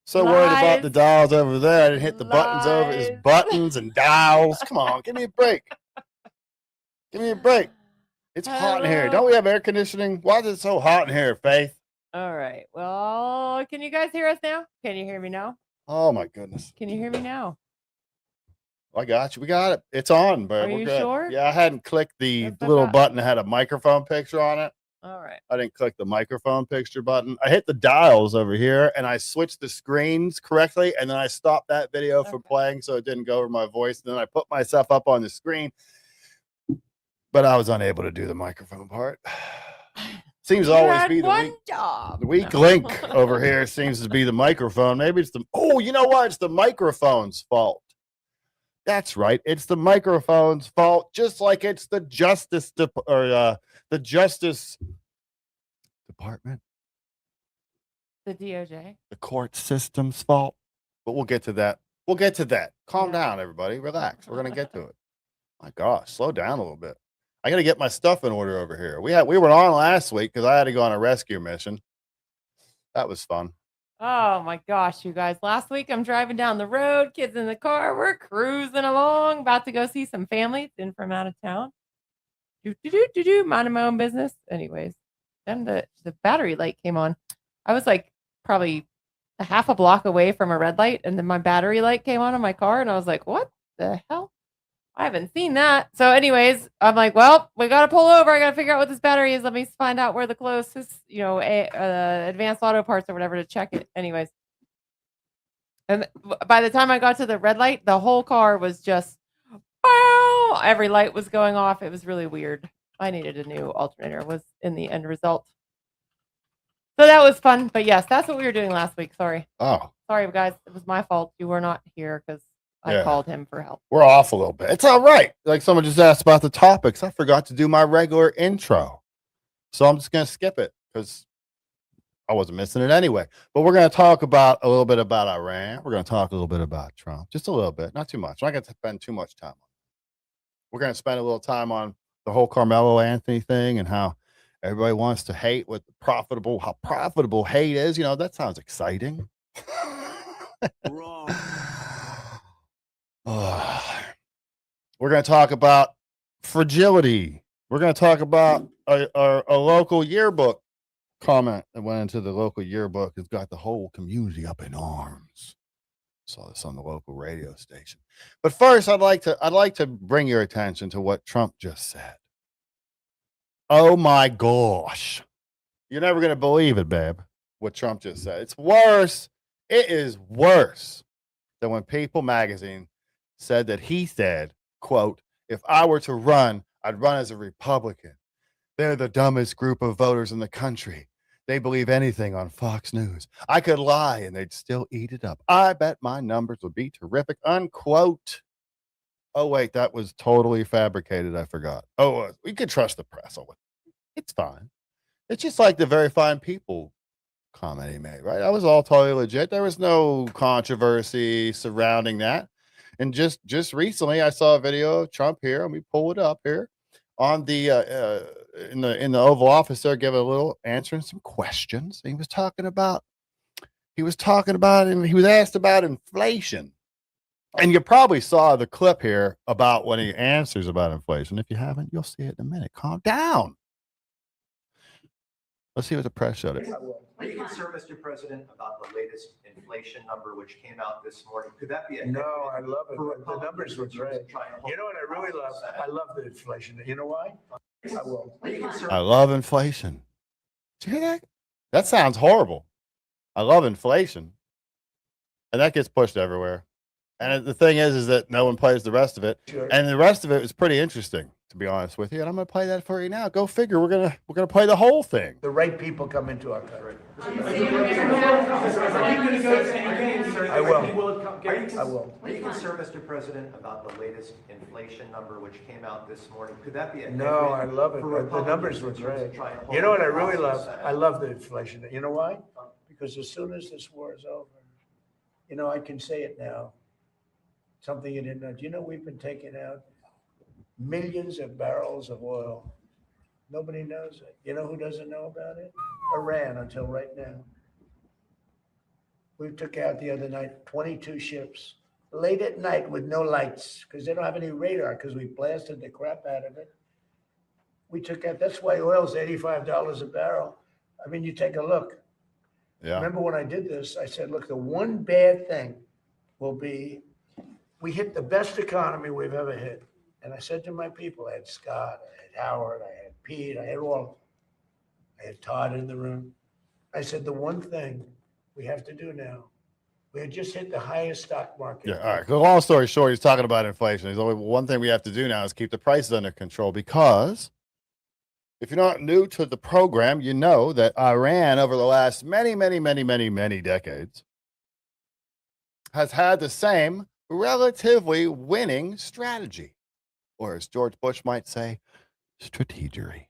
So worried about Lies. the dials over there. I didn't hit the buttons over. It's Lies. buttons and dials. Come on, give me a break. Give me a break. It's hot in here. Don't we have air conditioning? Why is it so hot in here, Faith? All right. Well, can you guys hear us now? Can you hear me now? Oh my goodness. Can you hear me now? I got you. We got it. It's on, but Are we're you good. sure? Yeah, I hadn't clicked the That's what I little thought. button that had a microphone picture on it. All right. I didn't click the microphone picture button. I hit the dials over here and I switched the screens correctly. And then I stopped that video from playing so it didn't go over my voice. And then I put myself up on the screen, but I was unable to do the microphone part. Seems to always be the weak link over here seems to be the microphone. Maybe it's you know what? It's the microphone's fault. That's right. It's the microphone's fault, just like it's the Justice Department. The DOJ. The court system's fault. But we'll get to that. We'll get to that. Calm down, everybody. Relax. We're gonna get to it. My gosh, slow down a little bit. I gotta get my stuff in order over here. We were on last week because I had to go on a rescue mission. That was fun. Oh my gosh, you guys. Last week I'm driving down the road, kids in the car, we're cruising along, about to go see some family in from out of town. Minding my own business. Anyways, then the battery light came on. I was like probably a half a block away from a red light, and then my battery light came on in my car, and I was like, what the hell? I haven't seen that. So anyways, I'm like, well, we got to pull over. I got to figure out what this battery is. Let me find out where the closest, Advanced Auto Parts or whatever to check it. Anyways. And by the time I got to the red light, the whole car was just, wow, every light was going off. It was really weird. I needed a new alternator was in the end result. So that was fun. But yes, that's what we were doing last week. Sorry. Oh. Sorry, guys. It was my fault. You were not here because I called him for help. We're off a little bit. It's all right. Like someone just asked about the topics. I forgot to do my regular intro. So I'm just going to skip it because I wasn't missing it anyway. But we're going to talk about a little bit about Iran. We're going to talk a little bit about Trump. Just a little bit. Not too much. I'm not going to spend too much time on it. We're going to spend a little time on the whole Carmelo Anthony thing and how everybody wants to hate how profitable hate is. You know, that sounds exciting. Wrong. We're going to talk about fragility. We're going to talk about a local yearbook comment that went into the local yearbook. It's got the whole community up in arms. Saw this on the local radio station. But first, I'd like to bring your attention to what Trump just said. Oh my gosh. You're never going to believe it, babe, what Trump just said. It's worse. It is worse than when People magazine said that he said, quote, if I were to run, I'd run as a Republican. They're the dumbest group of voters in the country. They believe anything on Fox News. I could lie and they'd still eat it up. I bet my numbers would be terrific, unquote. Oh, wait, that was totally fabricated. I forgot. Oh, we could trust the press. Oh, it's fine. It's just like the very fine people comment he made, right? That was all totally legit. There was no controversy surrounding that. And just recently, I saw a video of Trump here. Let me pull it up here on the in the Oval Office. There, giving a little answering some questions. He was talking about, and he was asked about inflation. And you probably saw the clip here about when he answers about inflation. If you haven't, you'll see it in a minute. Calm down. Let's see what the press showed it. Are you concerned, Mr. President, about the latest inflation number which came out this morning? Could that be a No, I love it. The numbers were great. You know what I really love? I love the inflation. You know why? I will. I love inflation. Did you hear that? That sounds horrible. I love inflation. And that gets pushed everywhere. And the thing is that no one plays the rest of it. Sure. And the rest of it is pretty interesting, to be honest with you. And I'm going to play that for you now. Go figure. We're gonna play the whole thing. The right people come into our country. I will. I will. Are you concerned, Mr. President, about the latest inflation number which came out this morning? Could that be a No, I love it. The numbers were great. You know what I really love? I love the inflation. You know why? Because as soon as this war is over, you know, I can say it now. Something you didn't know. Do you know we've been taking out millions of barrels of oil? Nobody knows it. You know who doesn't know about it? Iran, until right now. We took out the other night 22 ships late at night with no lights because they don't have any radar because we blasted the crap out of it. We took out, that's why oil's $85 a barrel. I mean, you take a look. Yeah. Remember when I did this, I said, look, the one bad thing will be we hit the best economy we've ever hit. And I said to my people, I had Scott, I had Howard, I had Pete, I had all of them. I had Todd in the room. I said, the one thing we have to do now, we had just hit the highest stock market. Yeah. All right. So long story short, he's talking about inflation. He's only one thing we have to do now is keep the prices under control, because if you're not new to the program, you know that Iran over the last many decades has had the same relatively winning strategy, or as George Bush might say, strategery.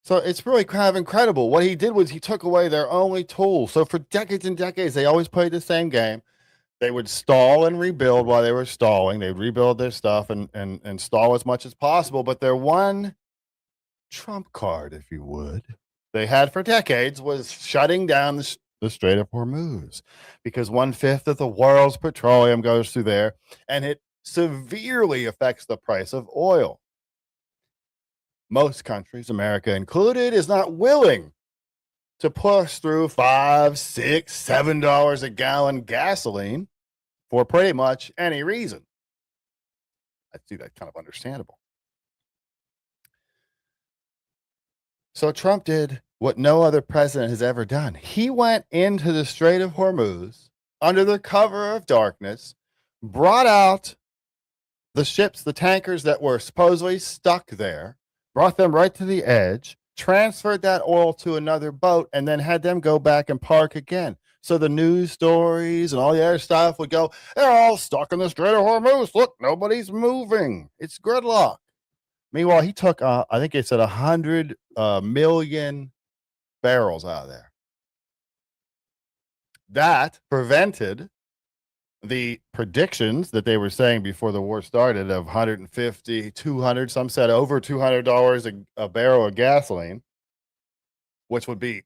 So it's really kind of incredible. What he did was he took away their only tool. So for decades and decades, they always played the same game. They would stall and rebuild while they were stalling. They'd rebuild their stuff and stall as much as possible. But their one trump card, if you would, they had for decades was shutting down the Strait of Hormuz, because 1/5 of the world's petroleum goes through there, and it severely affects the price of oil. Most countries, America included, is not willing to push through $5, $6, $7 a gallon gasoline for pretty much any reason. I see that kind of understandable. So Trump did what no other president has ever done. He went into the Strait of Hormuz under the cover of darkness, brought out the ships, the tankers that were supposedly stuck there, brought them right to the edge, transferred that oil to another boat, and then had them go back and park again. So the news stories and all the other stuff would go, they're all stuck in the Strait of Hormuz. Look, nobody's moving. It's gridlock. Meanwhile, he took, I think it said 100 million barrels out of there. That prevented the predictions that they were saying before the war started of 150, 200, some said over $200 a barrel of gasoline, which would be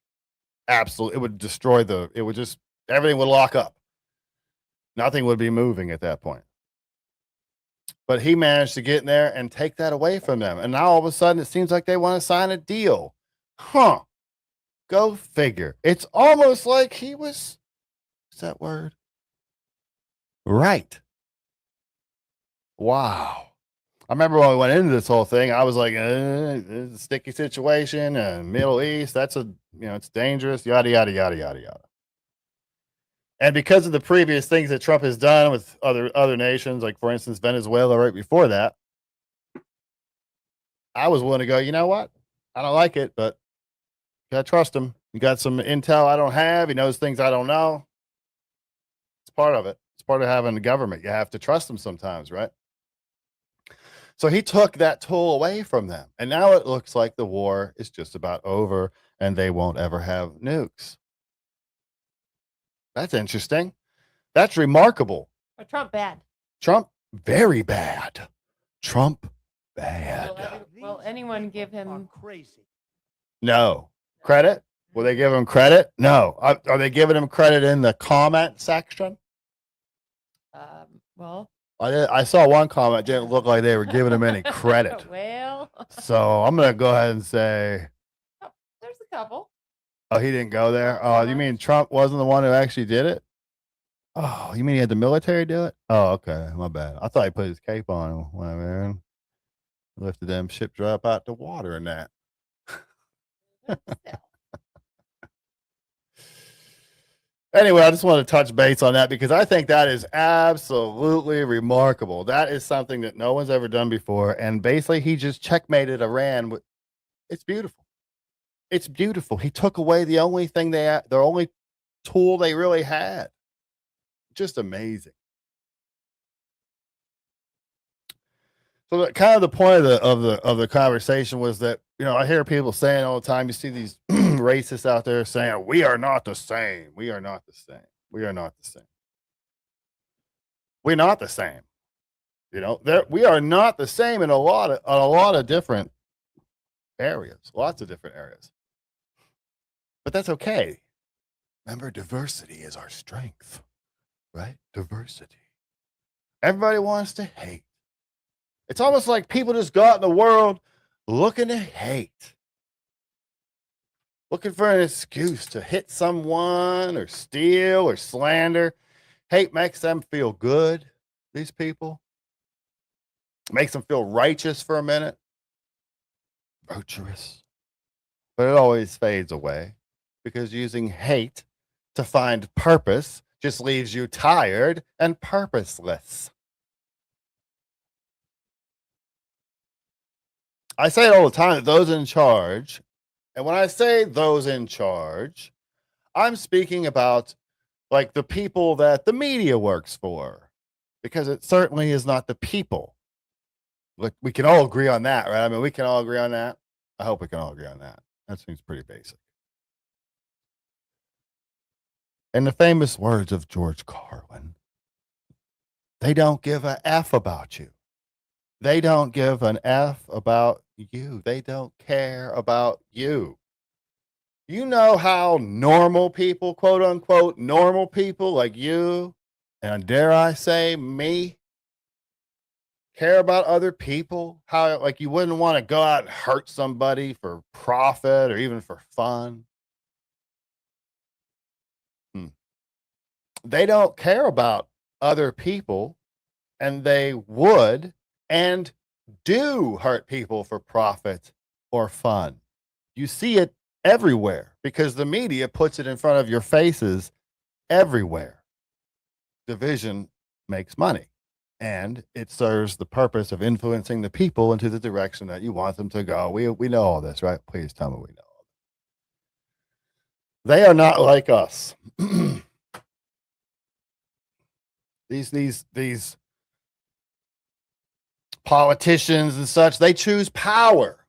absolute. It would destroy everything would lock up. Nothing would be moving at that point. But he managed to get in there and take that away from them. And now all of a sudden it seems like they want to sign a deal. Huh. Go figure. It's almost like he was, what's that word? Right. Wow. I remember when we went into this whole thing, I was like, it's a sticky situation, Middle East, it's dangerous, yada, yada, yada, yada, yada. And because of the previous things that Trump has done with other nations, like, for instance, Venezuela right before that, I was willing to go, you know what? I don't like it, but you got to trust him. You got some intel I don't have. He knows things I don't know. It's part of it. It's part of having a government. You have to trust them sometimes, right? So he took that tool away from them. And now it looks like the war is just about over and they won't ever have nukes. That's interesting. That's remarkable. But Trump bad. Trump, very bad. Trump, bad. Will anyone give him crazy? No. Credit? Will they give him credit? No. Are they giving him credit in the comment section? Well, I saw one comment. Didn't look like they were giving him any credit. well, So I'm going to go ahead and say, there's a couple. oh, he didn't go there. Oh, you mean Trump wasn't the one who actually did it? Oh, you mean he had the military do it? Oh, okay. My bad. I thought he put his cape on when lifted them ships right up out the water and that. Anyway, I just want to touch base on that because I think that is absolutely remarkable. That is something that no one's ever done before. And basically, he just checkmated Iran. It's beautiful. It's beautiful. He took away the only thing their only tool they really had. Just amazing. So kind of the point of the conversation was that, I hear people saying all the time, you see these racists out there saying, we are not the same. We are not the same. We are not the same. We're not the same. We are not the same in a lot of different areas, lots of different areas. But that's okay. Remember, diversity is our strength, right? Diversity. Everybody wants to hate. It's almost like people just go out in the world looking to hate, looking for an excuse to hit someone or steal or slander. Hate makes them feel good, these people. Makes them feel righteous for a minute, virtuous. But it always fades away because using hate to find purpose just leaves you tired and purposeless. I say it all the time that those in charge, and when I say those in charge, I'm speaking about like the people that the media works for, because it certainly is not the people. Look, we can all agree on that, right? I mean, we can all agree on that. I hope we can all agree on that. That seems pretty basic. In the famous words of George Carlin, they don't give a F about you. They don't give an F about you. They don't care about you. You know how normal people, quote unquote, normal people like you, and dare I say me, care about other people? How, like, you wouldn't want to go out and hurt somebody for profit or even for fun. They don't care about other people, and they would and do hurt people for profit or fun. You see it everywhere because the media puts it in front of your faces everywhere. Division makes money, and it serves the purpose of influencing the people into the direction that you want them to go. We know all this, right? Please tell me we know. They are not like us. These politicians and such, they choose power.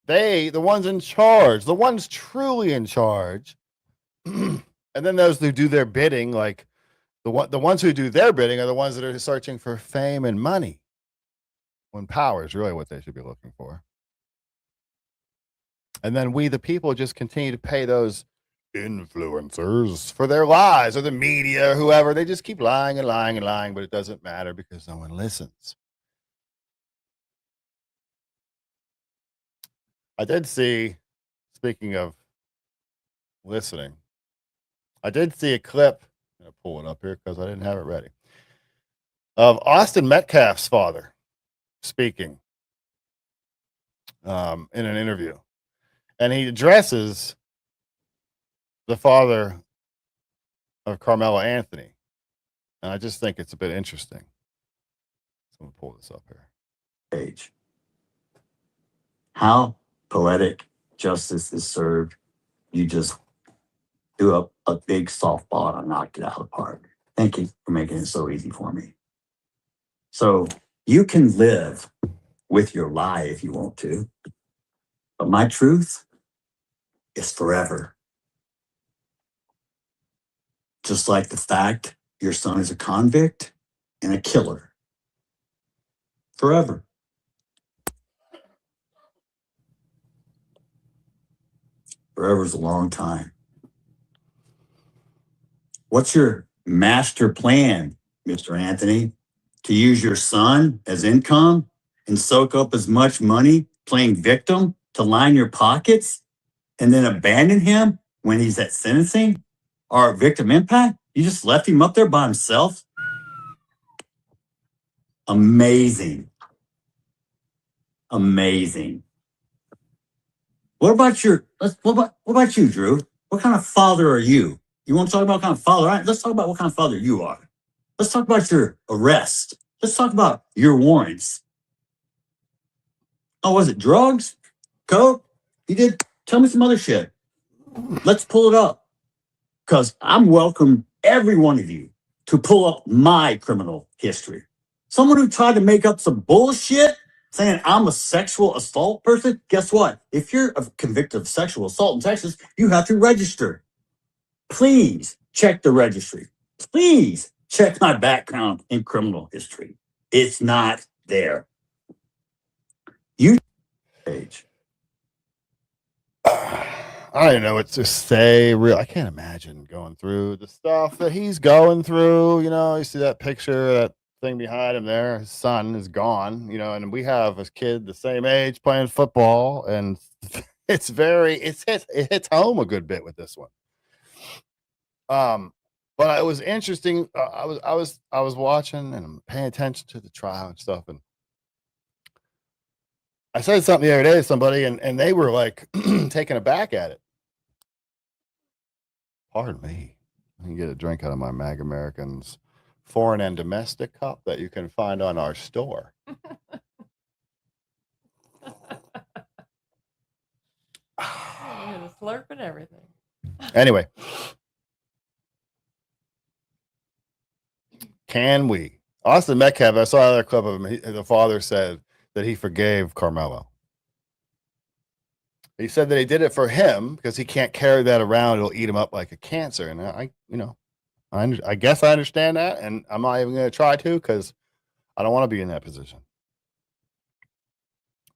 The ones in charge, the ones truly in charge, and then those who do their bidding, like the ones who do their bidding are the ones that are searching for fame and money, when power is really what they should be looking for. And then we, the people, just continue to pay those influencers for their lies, or the media or whoever. They just keep lying and lying and lying, but it doesn't matter because no one listens. I did see, speaking of listening, I did see a clip. I'm going to pull it up here because I didn't have it ready, of Austin Metcalf's father speaking in an interview. And he addresses the father of Carmela Anthony. And I just think it's a bit interesting. So I'm going to pull this up here. Page. How poetic justice is served. You just do a big softball and knocked it out of the park. Thank you for making it so easy for me. So you can live with your lie if you want to, but my truth is forever. Just like the fact your son is a convict and a killer. Forever. Forever is a long time. What's your master plan, Mr. Anthony? To use your son as income and soak up as much money playing victim to line your pockets and then abandon him when he's at sentencing or victim impact? You just left him up there by himself? Amazing. Amazing. What about you, Drew? What kind of father are you? You want to talk about what kind of father? All right, let's talk about what kind of father you are. Let's talk about your arrest. Let's talk about your warrants. Oh, was it drugs? Coke? You did? Tell me some other shit. Let's pull it up. Because I'm welcome every one of you to pull up my criminal history. Someone who tried to make up some bullshit saying I'm a sexual assault person. Guess what? If you're convicted of sexual assault in Texas, you have to register. Please check the registry. Please check my background in criminal history. It's not there. You page. I don't know what to say. Real, I can't imagine going through the stuff that he's going through. You know, you see that picture, that thing behind him there. His son is gone. You know, and we have a kid the same age playing football, and it hits home a good bit with this one. But it was interesting. I was watching and I'm paying attention to the trial and stuff, and I said something the other day to somebody, and they were like taken aback at it. Pardon me. I can get a drink out of my MagAmericans foreign and domestic cup that you can find on our store. Slurp and everything. Anyway, can we? Austin Metcalf, I saw another clip of him. The father said that he forgave Carmelo. He said that he did it for him because he can't carry that around. It'll eat him up like a cancer. And I guess I understand that. And I'm not even going to try to because I don't want to be in that position.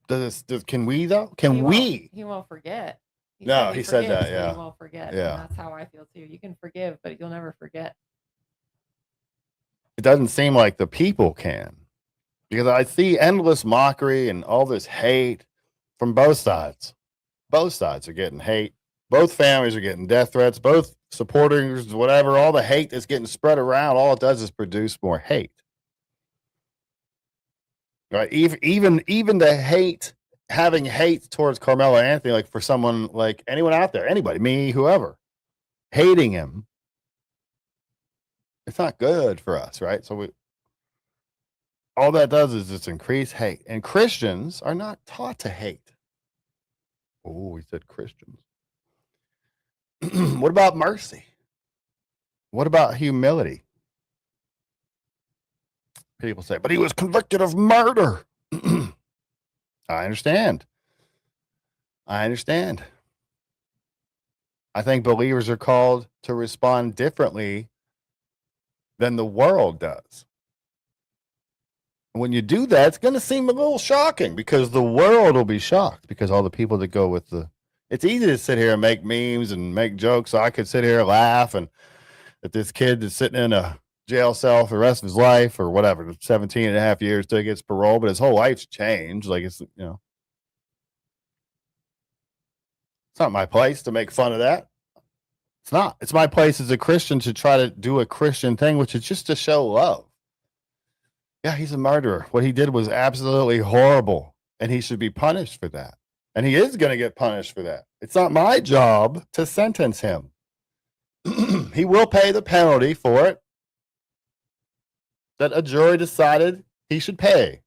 Can we though? He won't forget. He said that. Yeah. He won't forget. Yeah. And that's how I feel too. You can forgive, but you'll never forget. It doesn't seem like the people can, because I see endless mockery and all this hate from both sides. Both sides are getting hate. Both families are getting death threats. Both supporters, whatever, all the hate that's getting spread around, all it does is produce more hate. Right? Even the hate, having hate towards Carmelo Anthony, like for someone like anyone out there, anybody, me, whoever, hating him, it's not good for us, right? So all that does is just increase hate. And Christians are not taught to hate. Oh, we said Christians. What about mercy? What about humility? People say, but he was convicted of murder. I understand. I think believers are called to respond differently than the world does. When you do that, it's going to seem a little shocking because the world will be shocked because all the people that go with it's easy to sit here and make memes and make jokes. So I could sit here and laugh and that this kid is sitting in a jail cell for the rest of his life or whatever, 17 and a half years till he gets parole, but his whole life's changed. Like it's not my place to make fun of that. It's not. It's my place as a Christian to try to do a Christian thing, which is just to show love. Yeah, he's a murderer. What he did was absolutely horrible, and he should be punished for that. And he is going to get punished for that. It's not my job to sentence him. He will pay the penalty for it that a jury decided he should pay.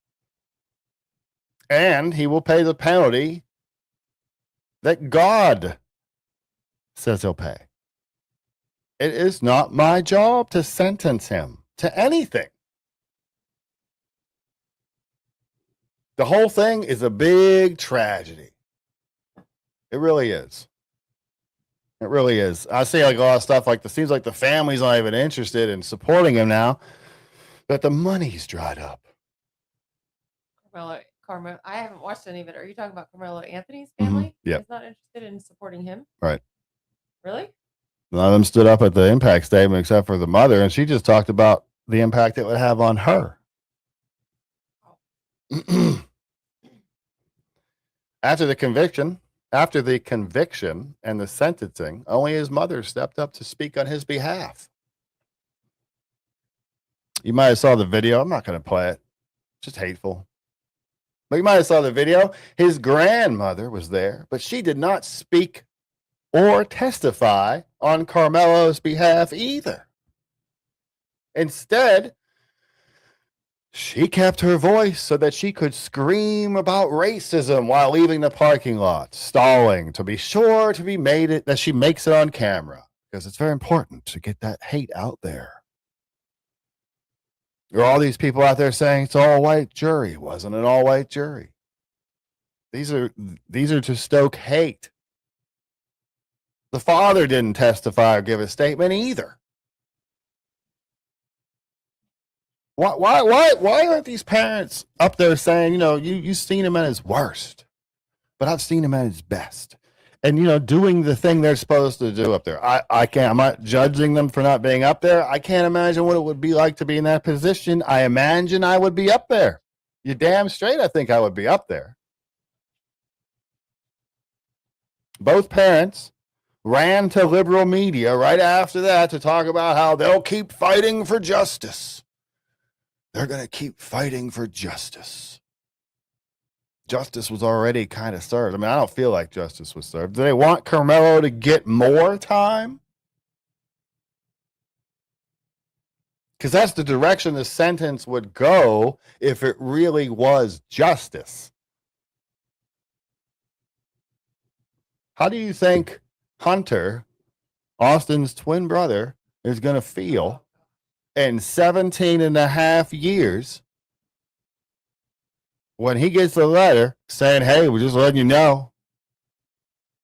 And he will pay the penalty that God says he'll pay. It is not my job to sentence him to anything. The whole thing is a big tragedy. It really is. It really is. I see like a lot of stuff like it seems like the family's not even interested in supporting him now that the money's dried up. Carmelo, I haven't watched any of it. Are you talking about Carmelo Anthony's family? Yeah. He's not interested in supporting him? Right. Really? None of them stood up at the impact statement except for the mother, and she just talked about the impact it would have on her. After the conviction and the sentencing, only his mother stepped up to speak on his behalf. You might have saw the video. I'm not going to play it. It's just hateful. But you might have saw the video. His grandmother was there, but she did not speak or testify on Carmelo's behalf either. Instead, she kept her voice so that she could scream about racism while leaving the parking lot, stalling to be sure to be made it that she makes it on camera because it's very important to get that hate out there. There are all these people out there saying it's all white jury. It wasn't an all white jury. These are to stoke hate. The father didn't testify or give a statement either. Why aren't these parents up there saying, you've seen him at his worst, but I've seen him at his best. and doing the thing they're supposed to do up there. I can't. I'm not judging them for not being up there. I can't imagine what it would be like to be in that position. I imagine I would be up there. You're damn straight. I think I would be up there. Both parents ran to liberal media right after that to talk about how they'll keep fighting for justice. They're going to keep fighting for justice. Justice was already kind of served. I mean, I don't feel like justice was served. Do they want Carmelo to get more time? Because that's the direction the sentence would go if it really was justice. How do you think Hunter, Austin's twin brother, is going to feel in 17 and a half years when he gets a letter saying, hey, we're just letting you know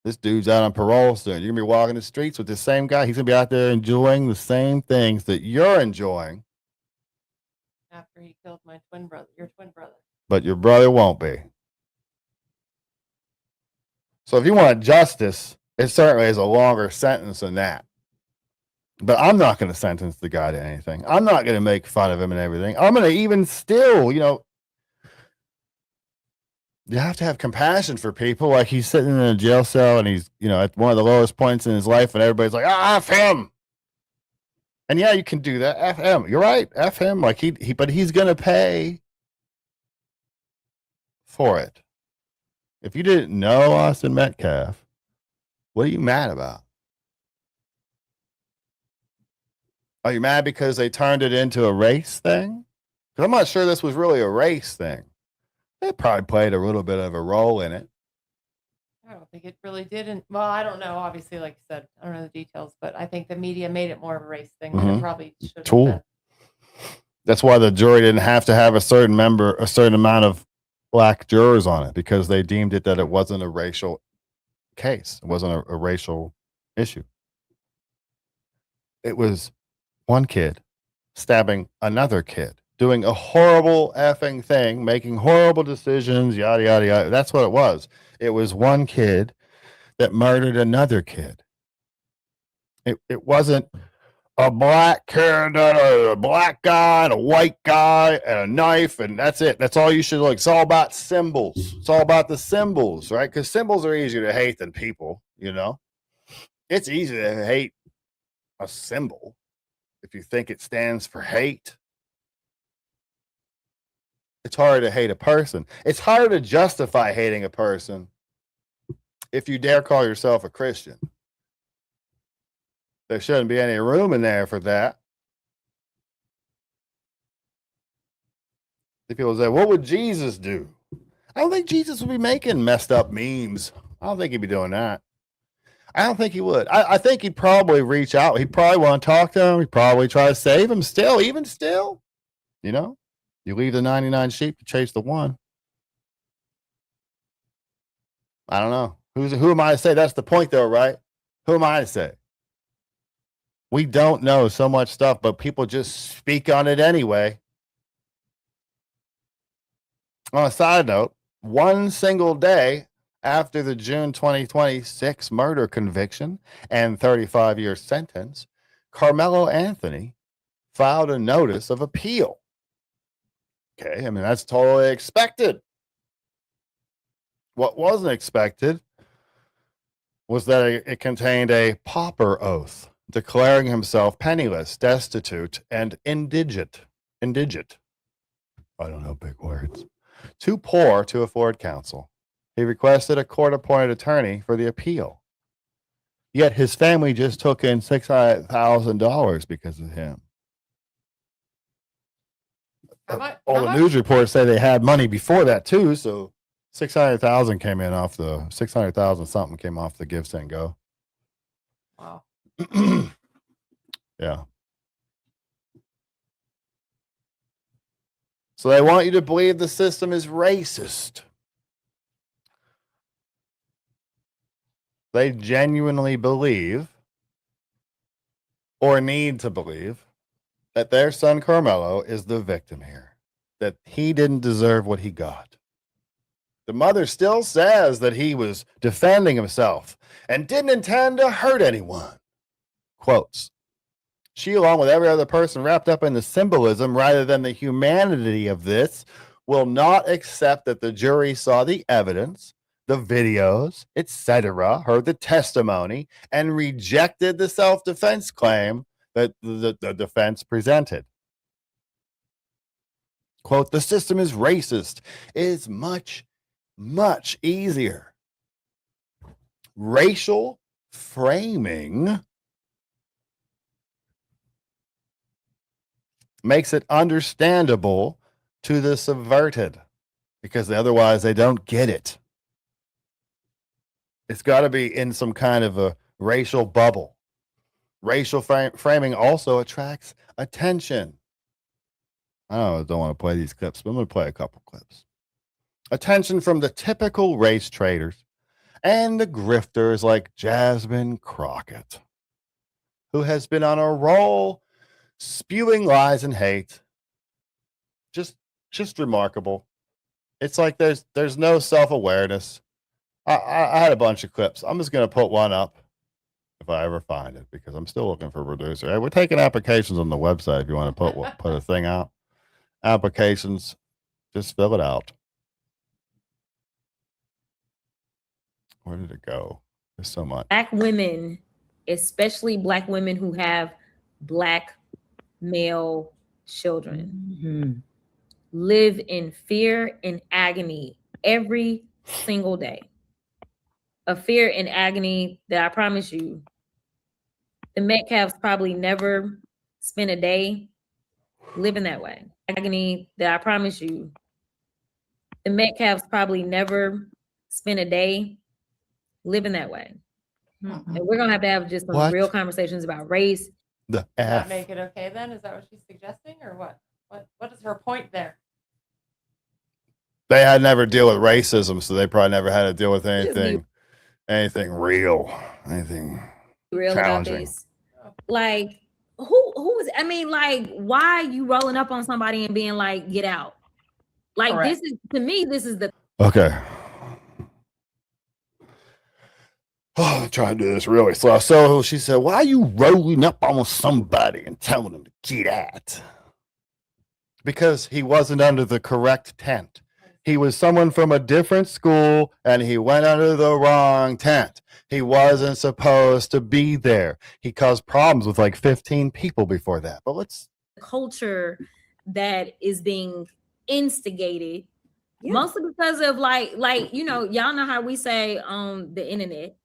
this dude's out on parole soon. You're going to be walking the streets with the same guy. He's going to be out there enjoying the same things that you're enjoying. After he killed my twin brother, your twin brother. But your brother won't be. So if you want justice, it certainly is a longer sentence than that. But I'm not going to sentence the guy to anything. I'm not going to make fun of him and everything. I'm going to even still, you have to have compassion for people. Like he's sitting in a jail cell and he's, at one of the lowest points in his life and everybody's like, F him. And yeah, you can do that. F him. You're right. F him. Like but he's going to pay for it. If you didn't know Austin Metcalf, what are you mad about? Are you mad because they turned it into a race thing? Because I'm not sure this was really a race thing. They probably played a little bit of a role in it. I don't think it really did. Well, I don't know. Obviously, like you said, I don't know the details, but I think the media made it more of a race thing than it probably should have been. That's why the jury didn't have to have a certain amount of black jurors on it, because they deemed it that it wasn't a racial case. It wasn't a racial issue. It was one kid stabbing another kid, doing a horrible effing thing, making horrible decisions, yada, yada, yada. That's what it was. It was one kid that murdered another kid. It wasn't a black kid, a black guy, and a white guy, and a knife, and that's it. That's all you should look. It's all about symbols. It's all about the symbols, right? Because symbols are easier to hate than people, It's easy to hate a symbol if you think it stands for hate. It's hard to hate a person. It's hard to justify hating a person if you dare call yourself a Christian. There shouldn't be any room in there for that. The people say, what would Jesus do? I don't think Jesus would be making messed up memes. I don't think he'd be doing that. I don't think he would. I think he'd probably reach out. He'd probably want to talk to him. He'd probably try to save him still, even still. You leave the 99 sheep to chase the one. I don't know. Who am I to say? That's the point, though, right? Who am I to say? We don't know so much stuff, but people just speak on it anyway. On a side note, one single day after the June 2026 murder conviction and 35-year sentence, Carmelo Anthony filed a notice of appeal. Okay, I mean, that's totally expected. What wasn't expected was that it contained a pauper oath, declaring himself penniless, destitute, and indigent. I don't know big words. Too poor to afford counsel. He requested a court-appointed attorney for the appeal. Yet his family just took in $600,000 because of him. All the news reports say they had money before that too, so 600,000 came in off the 600,000 something came off the Give Send Go. Wow. Yeah. So they want you to believe the system is racist. They genuinely believe or need to believe that their son Carmelo is the victim here, that he didn't deserve what he got. The mother still says that he was defending himself and didn't intend to hurt anyone. Quotes. She, along with every other person wrapped up in the symbolism rather than the humanity of this, will not accept that the jury saw the evidence, the videos, etc., heard the testimony, and rejected the self-defense claim that the defense presented. Quote, the system is racist. It is much, much easier. Racial framing makes it understandable to the subverted because otherwise they don't get it. It's got to be in some kind of a racial bubble. Racial framing also attracts attention. I don't want to play these clips, but I'm going to play a couple clips. Attention from the typical race traders and the grifters like Jasmine Crockett, who has been on a roll spewing lies and hate. Just remarkable. It's like there's no self-awareness. I had a bunch of clips. I'm just going to put one up if I ever find it because I'm still looking for a producer. Hey, we're taking applications on the website if you want to put a thing out. Applications, just fill it out. Where did it go? There's so much. Black women, especially Black women who have Black male children, live in fear and agony every single day. A fear and agony that I promise you, the Metcalfs probably never spent a day living that way. Agony that I promise you, the Metcalfs probably never spent a day living that way. And we're gonna have just some real conversations about race. The Does that F. make it okay then? Is that what she's suggesting, or what? What is her point there? They had never deal with racism, so they probably never had to deal with anything real, anything Real challenging. about this. Like who was, I mean, like, why are you rolling up on somebody and being like, get out? Like, Correct. this is, to me, this is the Okay. Oh, I'm trying to do this really slow. So she said, why are you rolling up on somebody and telling them to get out? Because he wasn't under the correct tent. He was someone from a different school and he went under the wrong tent. He wasn't supposed to be there. He caused problems with like 15 people before that. But let's culture that is being instigated, mostly because of like, you know, y'all know how we say on the internet,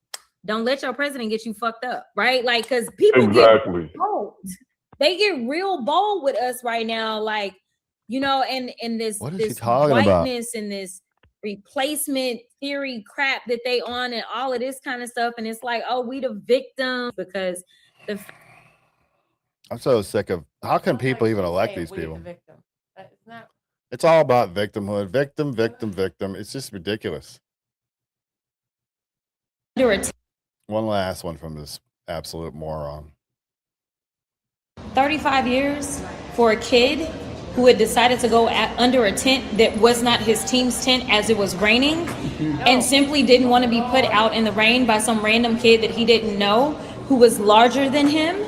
don't let your president get you fucked up, right? Like, because people get bold. They get real bold with us right now, like, you know, and this What is he this talking about? whiteness and this replacement theory crap that they on and all of this kind of stuff. And it's like, oh, we the victim because the I'm so sick of how can Sounds people like even she's elect saying these we the people? victim. Isn't that It's all about victimhood. Victim. It's just ridiculous. under a One last one from this absolute moron. 35 years for a kid who had decided to go under a tent that was not his team's tent as it was raining and simply didn't want to be put out in the rain by some random kid that he didn't know who was larger than him.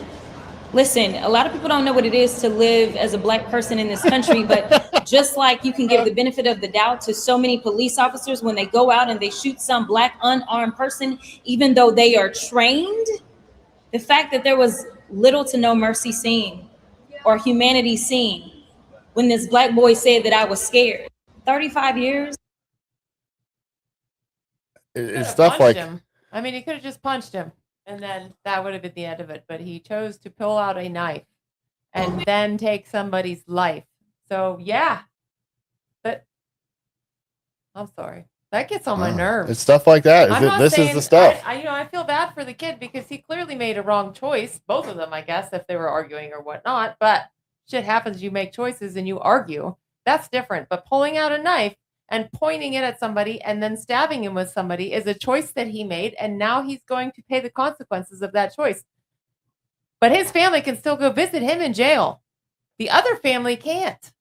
Listen, a lot of people don't know what it is to live as a Black person in this country, but just like you can give the benefit of the doubt to so many police officers when they go out and they shoot some Black unarmed person, even though they are trained, the fact that there was little to no mercy seen or humanity seen when this Black boy said that I was scared. 35 years. It's could've stuff punched like him. I mean, he could have just punched him, and then that would have been the end of it. But he chose to pull out a knife and then take somebody's life. So yeah, but I'm sorry, that gets on my nerves. It's stuff like that. I'm not This is saying- the stuff. I feel bad for the kid because he clearly made a wrong choice. Both of them, I guess, if they were arguing or whatnot. But shit happens. You make choices and you argue. That's different. But pulling out a knife and pointing it at somebody and then stabbing him with somebody is a choice that he made. And now he's going to pay the consequences of that choice. But his family can still go visit him in jail. The other family can't.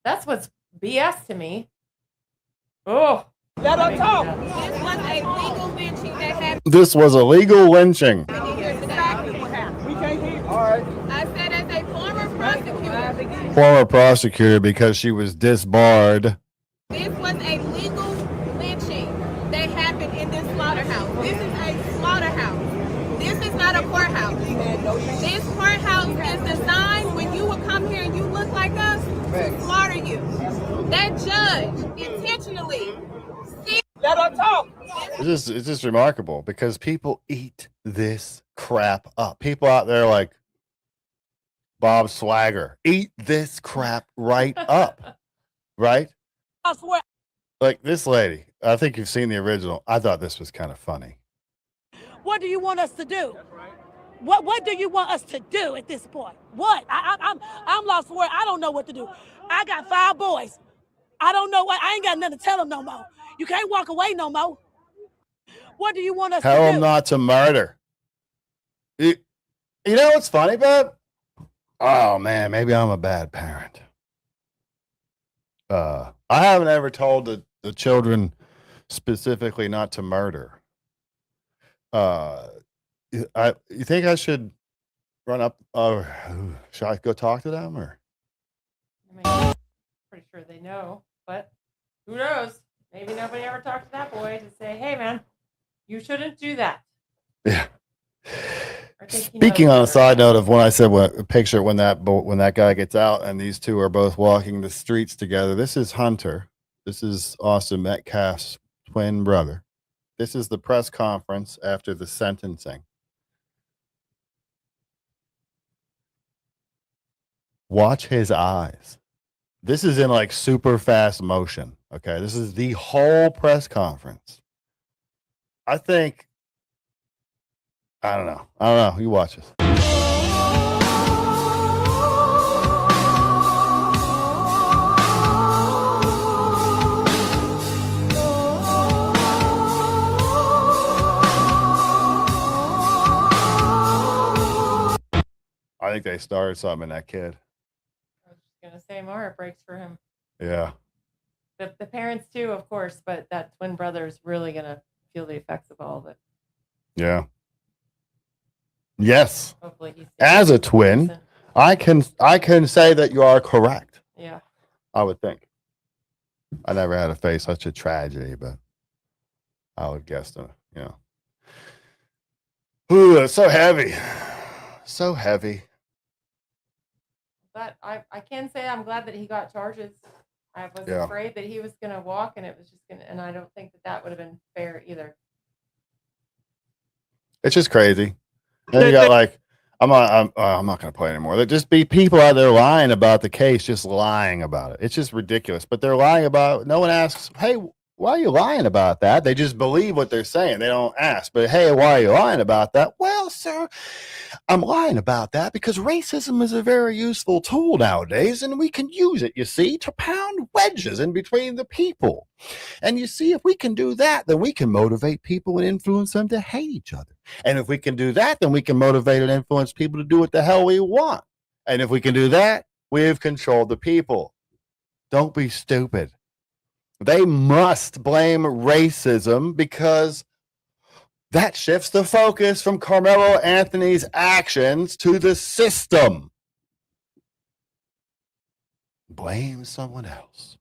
That's what's BS to me. Oh, Let her talk. This was a legal lynching. Exactly what happened. We can't hear. All right. I said as a former prosecutor, Former prosecutor because she was disbarred. this was a legal lynching that happened in this slaughterhouse. This is a slaughterhouse. This is not a courthouse. This courthouse is designed when you will come here and you look like us to slaughter you. That judge intentionally. Let her talk. It's just remarkable because people eat this crap up. People out there like Bob Swagger eat this crap right up, right? I swear. Like this lady. I think you've seen the original. I thought this was kind of funny. What do you want us to do? What do you want us to do at this point? What? I'm lost for words. I don't know what to do. I got 5 boys. I don't know what. I ain't got nothing to tell them no more. You can't walk away no more. What do you want us Tell to them do? not to murder. You know what's funny, babe? Oh man, maybe I'm a bad parent. I haven't ever told the children specifically not to murder. You think I should run up? Should I go talk to them or? I mean, pretty sure they know, but who knows? Maybe nobody ever talked to that boy to say, "Hey, man, you shouldn't do that." Yeah. Or think he Speaking knows on a better. side note of when I said picture when that guy gets out and these two are both walking the streets together. This is Hunter. This is Austin Metcalf's twin brother. This is the press conference after the sentencing. Watch his eyes. This is in like super fast motion. Okay. This is the whole press conference. I don't know. You watch this. I think they started something in that kid. I was just gonna say more. It breaks for him. Yeah. The parents too, of course, but that twin brother is really gonna feel the effects of all of it. Yeah. Yes. Hopefully, he's As a twin, innocent. I can say that you are correct. Yeah. I would think. I never had to face such a tragedy, but I would guess them, you know. Ooh, it's so heavy. So heavy. But I can say I'm glad that he got charges. I was Yeah. afraid that he was gonna walk, and it was just gonna, and I don't think that would have been fair either. It's just crazy. And you got like, I'm not going to play anymore. There just be people out there lying about the case, just lying about it. It's just ridiculous. But they're lying about. No one asks, "Hey, why are you lying about that?" They just believe what they're saying. They don't ask. But hey, why are you lying about that? Well, sir, I'm lying about that because racism is a very useful tool nowadays, and we can use it, you see, to pound wedges in between the people. And you see, if we can do that, then we can motivate people and influence them to hate each other. And if we can do that, then we can motivate and influence people to do what the hell we want. And if we can do that, we've controlled the people. Don't be stupid. They must blame racism because that shifts the focus from Carmelo Anthony's actions to the system. Blame someone else.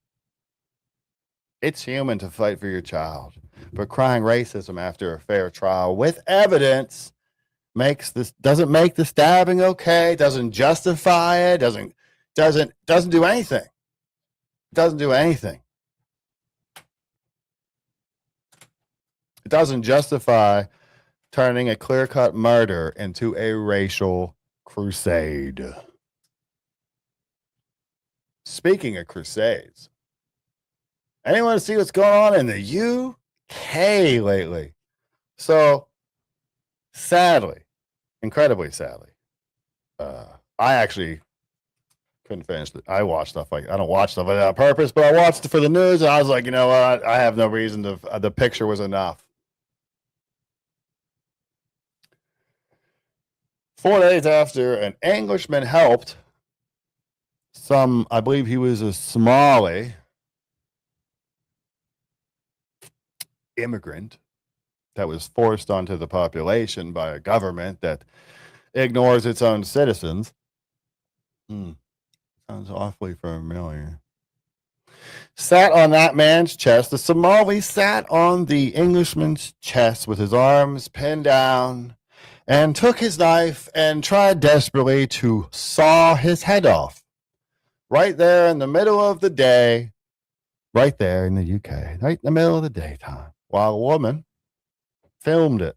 It's human to fight for your child, but crying racism after a fair trial with evidence doesn't make the stabbing okay, doesn't justify it, doesn't do anything. Doesn't do anything. It doesn't justify turning a clear-cut murder into a racial crusade. Speaking of crusades, anyone see what's going on in the UK lately? So, sadly, incredibly sadly, I actually couldn't finish it. I watch stuff like I don't watch stuff like that on purpose, but I watched it for the news, and I was like, you know what? I have no reason to. The picture was enough. 4 days after an Englishman helped I believe he was a Somali, immigrant that was forced onto the population by a government that ignores its own citizens. Sounds awfully familiar. Sat on that man's chest. The Somali sat on the Englishman's chest with his arms pinned down and took his knife and tried desperately to saw his head off. Right there in the middle of the day, right there in the UK, right in the middle of the daytime, while a woman filmed it.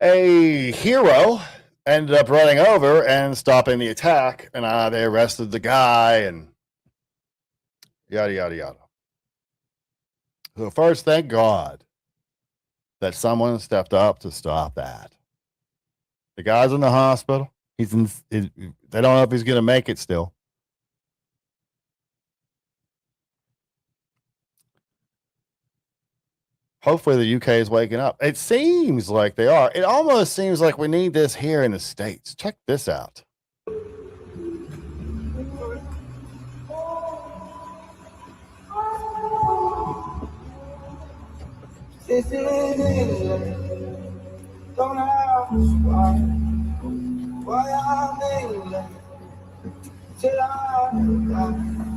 A hero ended up running over and stopping the attack, and they arrested the guy and yada, yada, yada. So first, thank God that someone stepped up to stop that. The guy's in the hospital. They don't know if he's going to make it still. Hopefully the UK is waking up. It seems like they are. It almost seems like we need this here in the States. Check this out. Don't ask why I'm England till I die.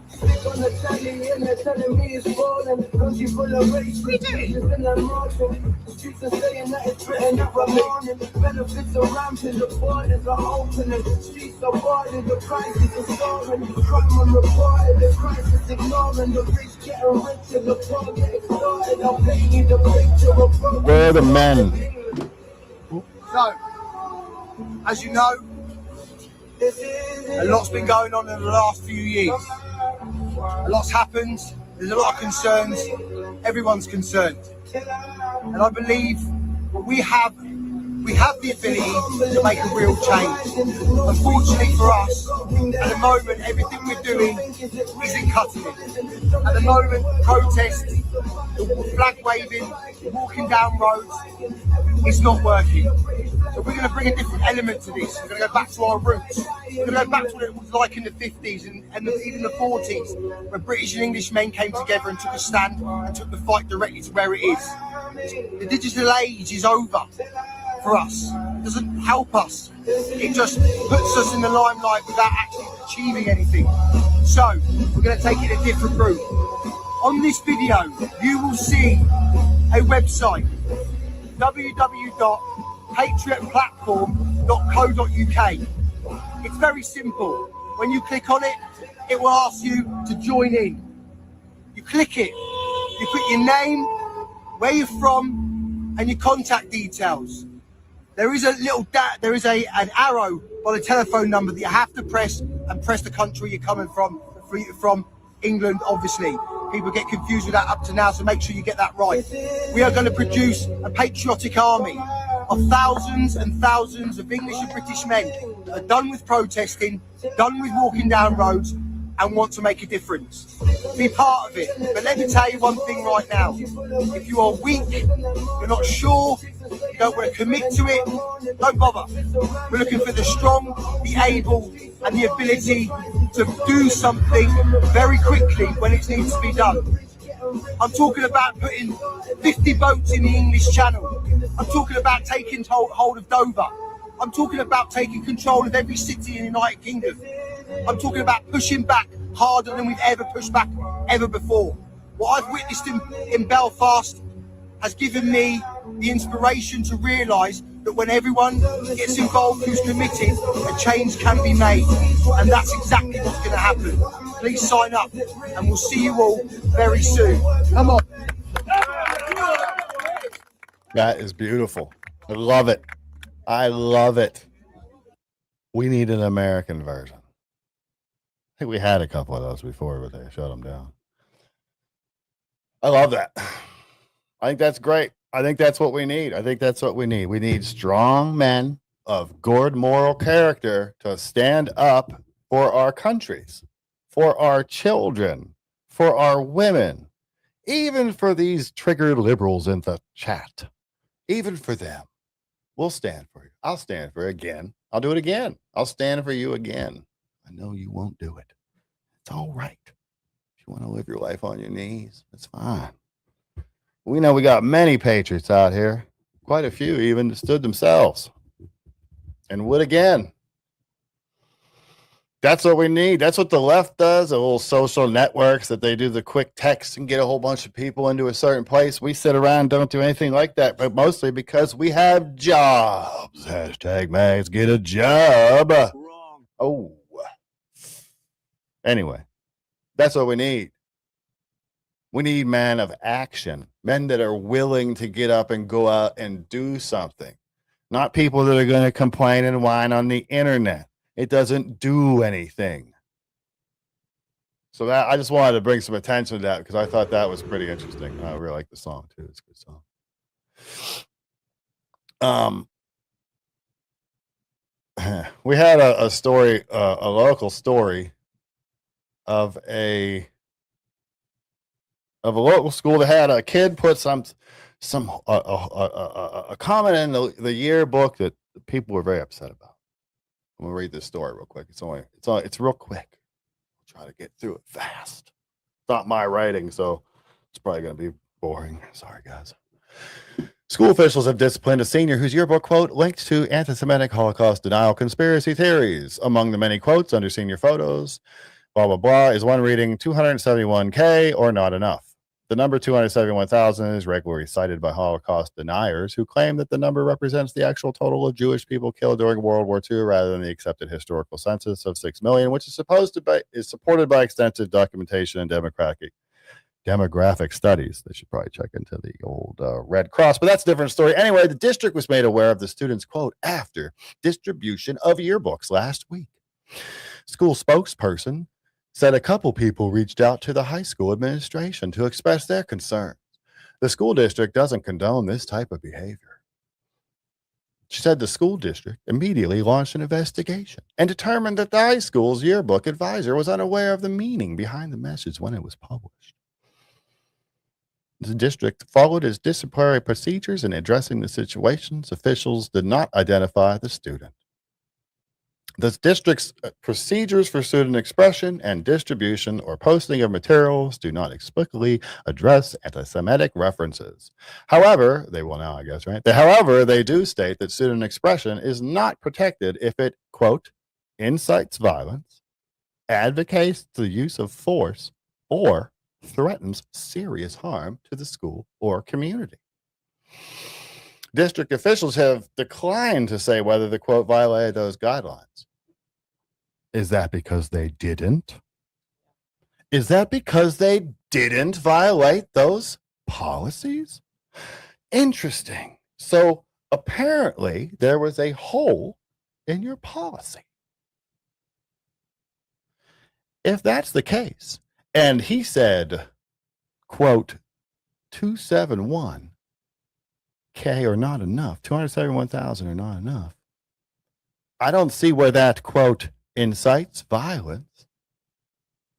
Stick on the telly and they're telling me it's falling. Country full of racists and emotion. The streets are saying that it's written every morning. Benefits are rampant, the borders are opening. Streets are boarded, the prices are soaring. Crime unreported, the crisis ignoring. The rich getting richer, the poor get exploited. I'll paint you the picture of Where the men? So, as you know, a lot's been going on in the last few years. A lot's happened, there's a lot of concerns, everyone's concerned. And I believe we have the ability to make a real change. Unfortunately for us, at the moment, everything we're doing isn't cutting it. At the moment, protests, the flag waving, walking down roads, it's not working. So we're going to bring a different element to this. We're going to go back to our roots. We're going to go back to what it was like in the 50s and even the 40s, when British and English men came together and took a stand and took the fight directly to where it is. The digital age is over for us. It doesn't help us. It just puts us in the limelight without actually achieving anything. So we're going to take it a different route. On this video, you will see a website, www.patriotplatform.co.uk. It's very simple. When you click on it, it will ask you to join in. You click it, you put your name, where you're from, and your contact details. There is an arrow by the telephone number that you have to press, and press the country you're coming from. From England, obviously. People get confused with that up to now, so make sure you get that right. We are going to produce a patriotic army of thousands and thousands of English and British men that are done with protesting, done with walking down roads, and want to make a difference. Be part of it. But let me tell you one thing right now. If you are weak, you're not sure, you don't want to commit to it, don't bother. We're looking for the strong, the able, and the ability to do something very quickly when it needs to be done. I'm talking about putting 50 boats in the English Channel. I'm talking about taking hold of Dover. I'm talking about taking control of every city in the United Kingdom. I'm talking about pushing back harder than we've ever pushed back ever before. What I've witnessed in Belfast has given me the inspiration to realise that when everyone gets involved who's committed, a change can be made. And that's exactly what's going to happen. Please sign up and we'll see you all very soon. Come on. That is beautiful. I love it. I love it. We need an American version. I think we had a couple of those before, but they shut them down. I love that. I think that's great. I think that's what we need. I think that's what we need. We need strong men of good moral character to stand up for our countries, for our children, for our women, even for these triggered liberals in the chat, even for them. We'll stand for you. I'll stand for it again. I'll do it again. I'll stand for you again. I know you won't do it. It's all right. you want to live your life on your knees, that's fine. We know we got many patriots out here, quite a few even that stood themselves and would again. That's what we need. That's what the left does. The little social networks that they do the quick text and get a whole bunch of people into a certain place. We sit around and don't do anything like that, but mostly because we have jobs. Hashtag Mags, get a job. Wrong. Oh. Anyway, that's what we need. We need men of action, men that are willing to get up and go out and do something, not people that are going to complain and whine on the internet. It doesn't do anything. So that I just wanted to bring some attention to that because I thought that was pretty interesting. I really like the song too. It's a good song. We had a story, a local story of a local school that had a kid put some a comment in the yearbook that people were very upset about. I'm gonna read this story real quick. It's real quick. I'll try to get through it fast. It's not my writing, so it's probably gonna be boring. Sorry, guys. School officials have disciplined a senior whose yearbook quote linked to anti-Semitic Holocaust denial conspiracy theories. Among the many quotes under senior photos, blah, blah, blah, is one reading 271K or not enough. The number 271,000 is regularly cited by Holocaust deniers who claim that the number represents the actual total of Jewish people killed during World War II rather than the accepted historical census of 6 million, which is supported by extensive documentation and demographic studies. They should probably check into the old Red Cross, but that's a different story. Anyway, the district was made aware of the student's quote after distribution of yearbooks last week. School spokesperson said a couple people reached out to the high school administration to express their concerns. The school district doesn't condone this type of behavior. She said the school district immediately launched an investigation and determined that the high school's yearbook advisor was unaware of the meaning behind the message when it was published. The district followed its disciplinary procedures in addressing the situations. Officials did not identify the student. The district's procedures for student expression and distribution or posting of materials do not explicitly address anti-Semitic references. However, However, they do state that student expression is not protected if it, quote, incites violence, advocates the use of force, or threatens serious harm to the school or community. District officials have declined to say whether the quote violated those guidelines. Is that because they didn't? Is that because they didn't violate those policies? Interesting. So apparently there was a hole in your policy. If that's the case, and he said, quote, 271K are not enough, 271,000 are not enough. I don't see where that, quote, incites violence.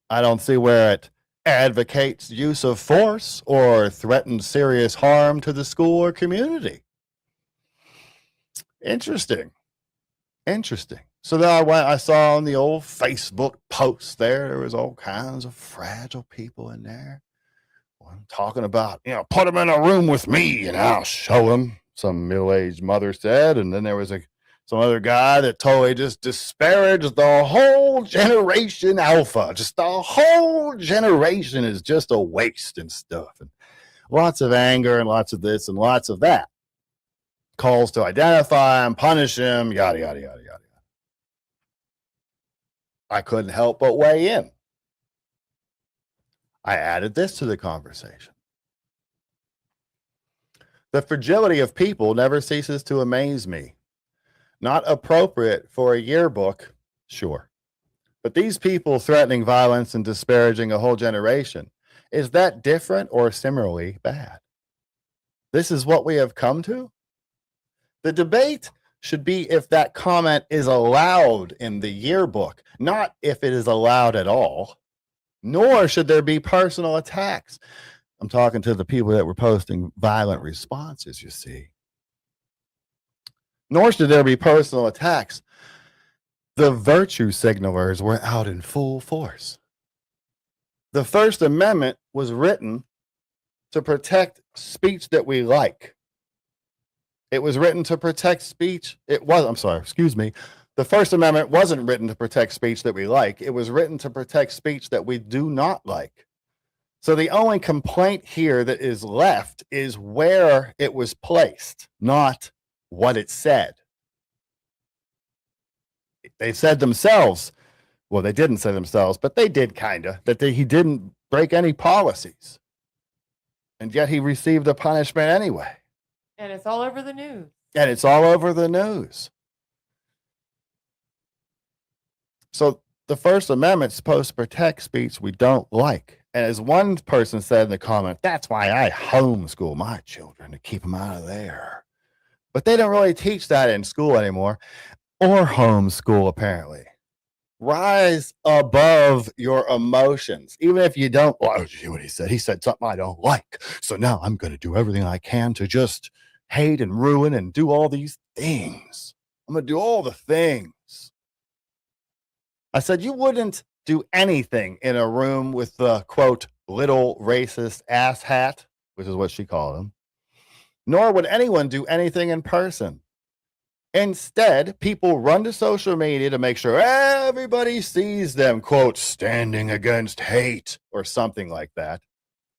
I don't see where it advocates use of force or threatens serious harm to the school or community. Interesting. So then I saw on the old Facebook post there was all kinds of fragile people in there. I'm talking about, put them in a room with me and I'll show them, some middle-aged mother said. And then there was some other guy that totally just disparaged the whole generation alpha. Just the whole generation is just a waste and stuff. And lots of anger and lots of this and lots of that. Calls to identify him, punish him, yada, yada, yada, yada. I couldn't help but weigh in. I added this to the conversation. The fragility of people never ceases to amaze me. Not appropriate for a yearbook, sure. But these people threatening violence and disparaging a whole generation, is that different or similarly bad? This is what we have come to? The debate should be if that comment is allowed in the yearbook, not if it is allowed at all. Nor should there be personal attacks. I'm talking to the people that were posting violent responses, you see. Nor should there be personal attacks. The virtue signalers were out in full force. The First Amendment was written to protect speech that we like. It was written to protect speech. Excuse me. The First Amendment wasn't written to protect speech that we like. It was written to protect speech that we do not like. So the only complaint here that is left is where it was placed, not what it said. They said themselves, well, they didn't say themselves, but they did kind of, that he didn't break any policies. And yet he received a punishment anyway. And it's all over the news. And it's all over the news. So the First Amendment's supposed to protect speech we don't like. And as one person said in the comment, that's why I homeschool my children, to keep them out of there. But they don't really teach that in school anymore, or homeschool, apparently. Rise above your emotions, even if you don't. Well, did you hear what he said? He said something I don't like. So now I'm going to do everything I can to just hate and ruin and do all these things. I'm going to do all the things. I said, you wouldn't do anything in a room with the, quote, little racist asshat, which is what she called him, nor would anyone do anything in person. Instead, people run to social media to make sure everybody sees them, quote, standing against hate or something like that.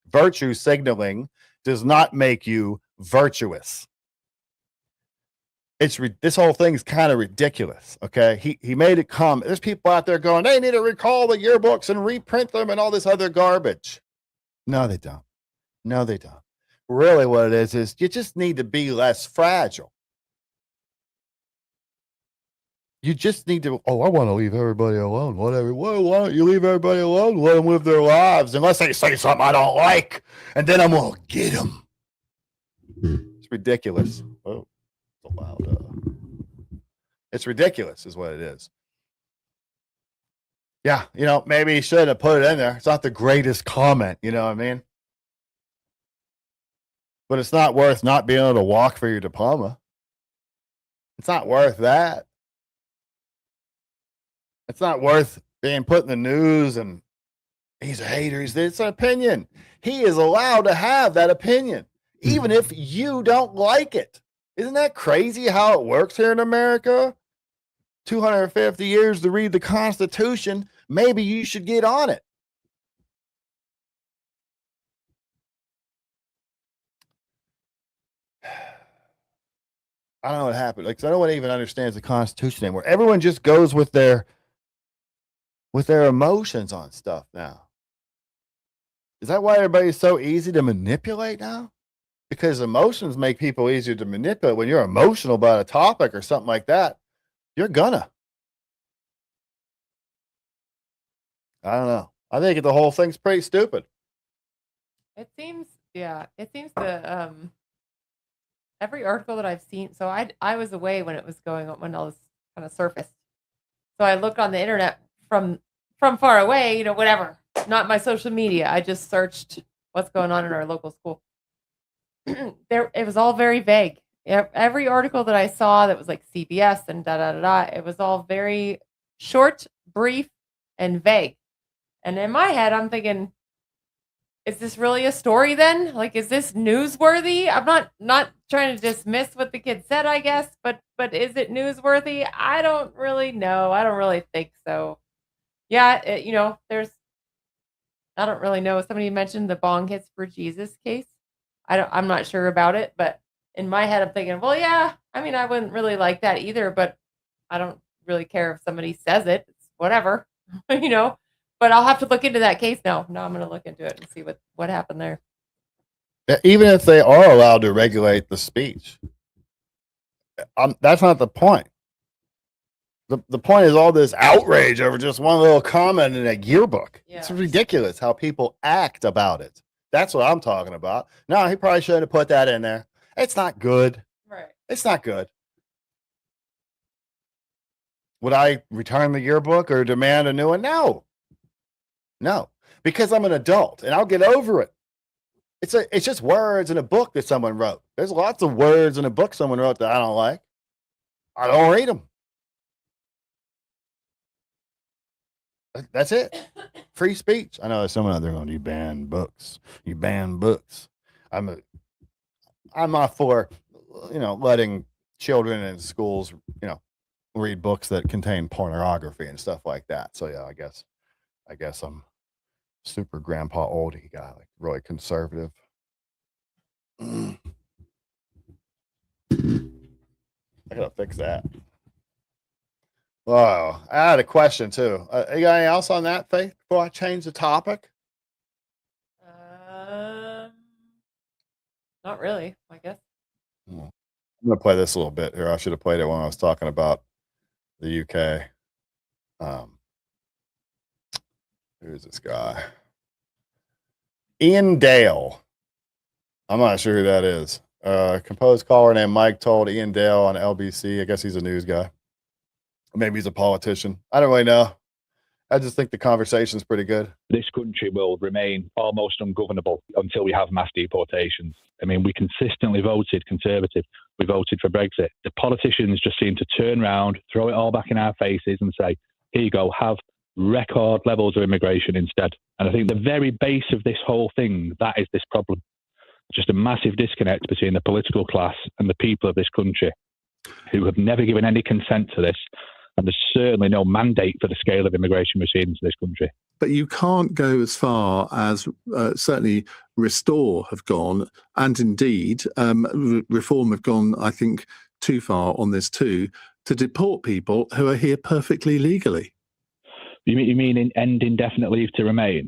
Virtue signaling does not make you virtuous. This whole thing is kind of ridiculous. Okay. He made it come. There's people out there going, they need to recall the yearbooks and reprint them and all this other garbage. No, they don't. No, they don't. Really what it is you just need to be less fragile. You just need to, I want to leave everybody alone. Whatever. Well, why don't you leave everybody alone? Let them live their lives unless they say something I don't like. And then I'm going to get them. It's ridiculous. Oh. It's ridiculous is what it is. Yeah, maybe he should have put it in there. It's not the greatest comment, you know what I mean? But it's not worth not being able to walk for your diploma. It's not worth that. It's not worth being put in the news and he's a hater. It's an opinion. He is allowed to have that opinion, even if you don't like it. Isn't that crazy how it works here in America? 250 years to read the Constitution. Maybe you should get on it. I don't know what happened. Like, no one even understands the Constitution anymore. Everyone just goes with their emotions on stuff now. Is that why everybody's so easy to manipulate now? Because emotions make people easier to manipulate. When you're emotional about a topic or something like that, you're gonna. I don't know. I think the whole thing's pretty stupid. It seems the every article that I've seen. So I was away when it was going on, when all this kind of surfaced. So I looked on the internet from far away, whatever. Not my social media. I just searched what's going on in our local school. It was all very vague. Every article that I saw that was like CBS and it was all very short, brief, and vague. And in my head, I'm thinking, is this really a story then? Like, is this newsworthy? I'm not trying to dismiss what the kid said, I guess, but is it newsworthy? I don't really know. I don't really think so. Yeah, I don't really know. Somebody mentioned the Bong Hits for Jesus case. I'm not sure about it, but in my head, I'm thinking, well, yeah, I mean, I wouldn't really like that either, but I don't really care if somebody says it. It's whatever, but I'll have to look into that case now. No, I'm going to look into it and see what happened there. Even if they are allowed to regulate the speech, that's not the point. The point is all this outrage over just one little comment in a yearbook. Yeah. It's ridiculous how people act about it. That's what I'm talking about. No, he probably shouldn't have put that in there. It's not good. Right. It's not good. Would I return the yearbook or demand a new one? No, because I'm an adult and I'll get over it. It's just words in a book that someone wrote. There's lots of words in a book someone wrote that I don't like. I don't read them. That's it. Free speech. I know there's someone out there going, you ban books. You ban books. I'm not for, letting children in schools, read books that contain pornography and stuff like that. So yeah, I guess I'm super grandpa oldie guy, like really conservative. I gotta fix that. Wow, I had a question too. You got anything else on that, Faith, before I change the topic? Not really, I guess. I'm gonna play this a little bit here. I should have played it when I was talking about the UK. Who's this guy? Ian Dale. I'm not sure who that is. Composed caller named Mike told Ian Dale on LBC. I guess he's a news guy. Maybe he's a politician. I don't really know. I just think the conversation's pretty good. This country will remain almost ungovernable until we have mass deportations. I mean, we consistently voted Conservative. We voted for Brexit. The politicians just seem to turn around, throw it all back in our faces and say, here you go, have record levels of immigration instead. And I think the very base of this whole thing, that is this problem. Just a massive disconnect between the political class and the people of this country who have never given any consent to this. And there's certainly no mandate for the scale of immigration we're seeing into this country. But you can't go as far as certainly Restore have gone, and indeed Reform have gone, I think, too far on this too, to deport people who are here perfectly legally. You mean end indefinite leave to remain?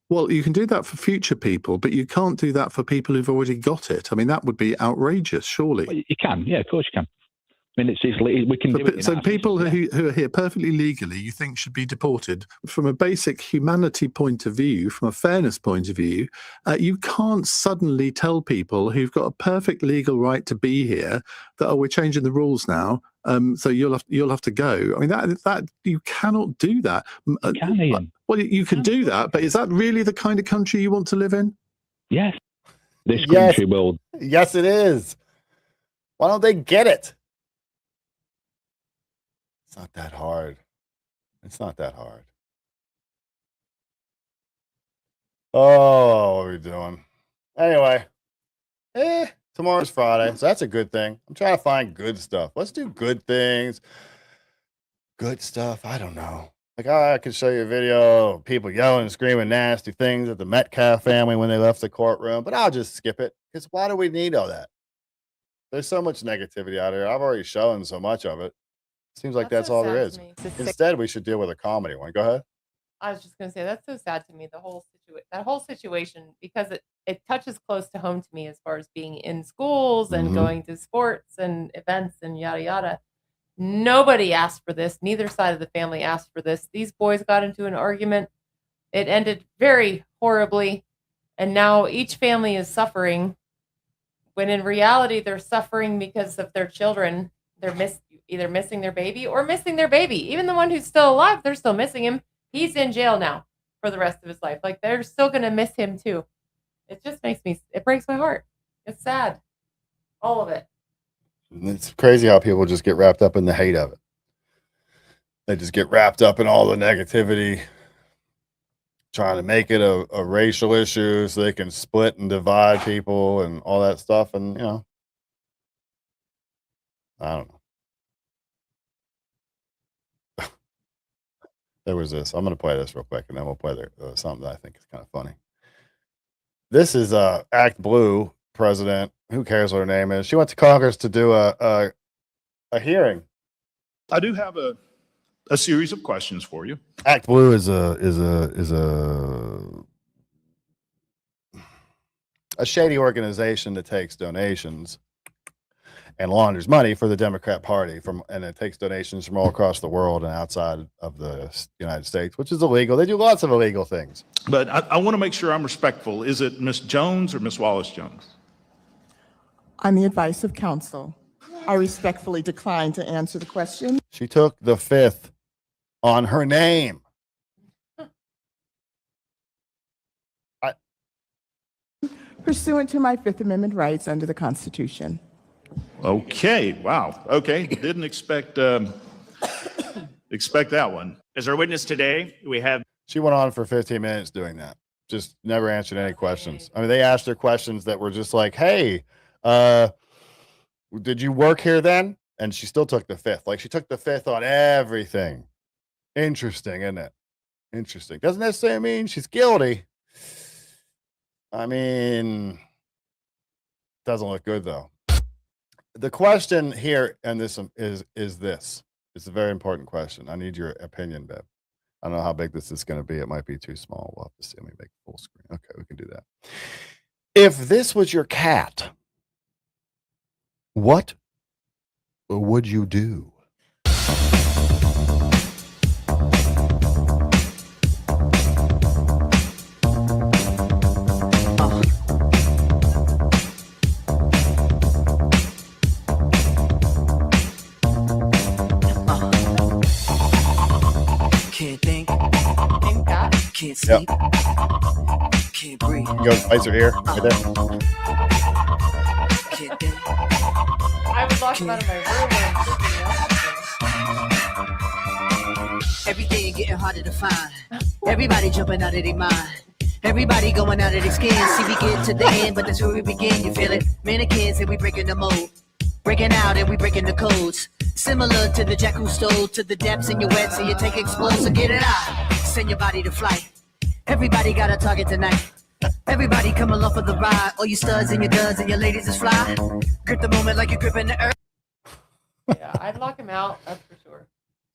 Well, you can do that for future people, but you can't do that for people who've already got it. I mean, that would be outrageous, surely. Well, you can, yeah, of course you can. I mean, we can do it. So people who are here perfectly legally, you think should be deported from a basic humanity point of view, from a fairness point of view. You can't suddenly tell people who've got a perfect legal right to be here that, oh, we're changing the rules now, so you'll have to go. I mean, that you cannot do that. Can Ian? Well, you can do that, but is that really the kind of country you want to live in? Yes. This country will. Yes, it is. Why don't they get it? It's not that hard. It's not that hard. Oh, what are we doing? Anyway, tomorrow's Friday, so that's a good thing. I'm trying to find good stuff. Let's do good things. Good stuff. I don't know. Like, I could show you a video of people yelling and screaming nasty things at the Metcalf family when they left the courtroom, but I'll just skip it because why do we need all that? There's so much negativity out here. I've already shown so much of it. Seems like that's all there is. Instead, we should deal with a comedy one. Go ahead. I was just going to say, that's so sad to me, that whole situation, because it touches close to home to me as far as being in schools and going to sports and events and yada, yada. Nobody asked for this. Neither side of the family asked for this. These boys got into an argument. It ended very horribly. And now each family is suffering when in reality, they're suffering because of their children. They're either missing their baby or missing their baby. Even the one who's still alive, they're still missing him. He's in jail now for the rest of his life. Like, they're still going to miss him too. It just it breaks my heart. It's sad. All of it. It's crazy how people just get wrapped up in the hate of it. They just get wrapped up in all the negativity, trying to make it a racial issue so they can split and divide people and all that stuff. And, I don't know. There was this. I'm going to play this real quick, and then we'll play something that I think is kind of funny. This is Act Blue president. Who cares what her name is? She went to Congress to do a hearing. I do have a series of questions for you. Act Blue is a shady organization that takes donations and launders money for the Democrat Party and it takes donations from all across the world and outside of the United States, which is illegal. They do lots of illegal things. But I want to make sure I'm respectful. Is it Miss Jones or Miss Wallace-Jones? On the advice of counsel, I respectfully decline to answer the question. She took the fifth on her name. Pursuant to my Fifth Amendment rights under the Constitution. Okay. Wow. Okay. Didn't expect that one. As our witness today, we have. She went on for 15 minutes doing that. Just never answered any questions. I mean, they asked her questions that were just like, hey, did you work here then? And she still took the fifth. Like, she took the fifth on everything. Interesting, isn't it? Interesting. Doesn't necessarily mean she's guilty. I mean, doesn't look good, though. The question here, and this is this. It's a very important question. I need your opinion, Bev. I don't know how big this is going to be. It might be too small. We'll have to see. Let me make full screen. Okay, we can do that. If this was your cat, what would you do? Can't think, can't Yep. sleep, can't breathe. You go place her ear right there. Can't think. I would lock him out of my room. Everything getting harder to find. Everybody jumping out of their mind. Everybody going out of their skin. See, we get to the end, but that's where we begin. You feel it? Mannequins and we breaking the mold. Breaking out and we breaking the codes. Similar to the jack who stole to the depths in your wet, so you take explosive, so get it out. Send your body to flight. Everybody got a target tonight. Everybody come along for the ride. All you studs and your duds and your ladies is fly. Grip the moment like you're gripping the earth. Yeah, I'd lock him out. That's for sure.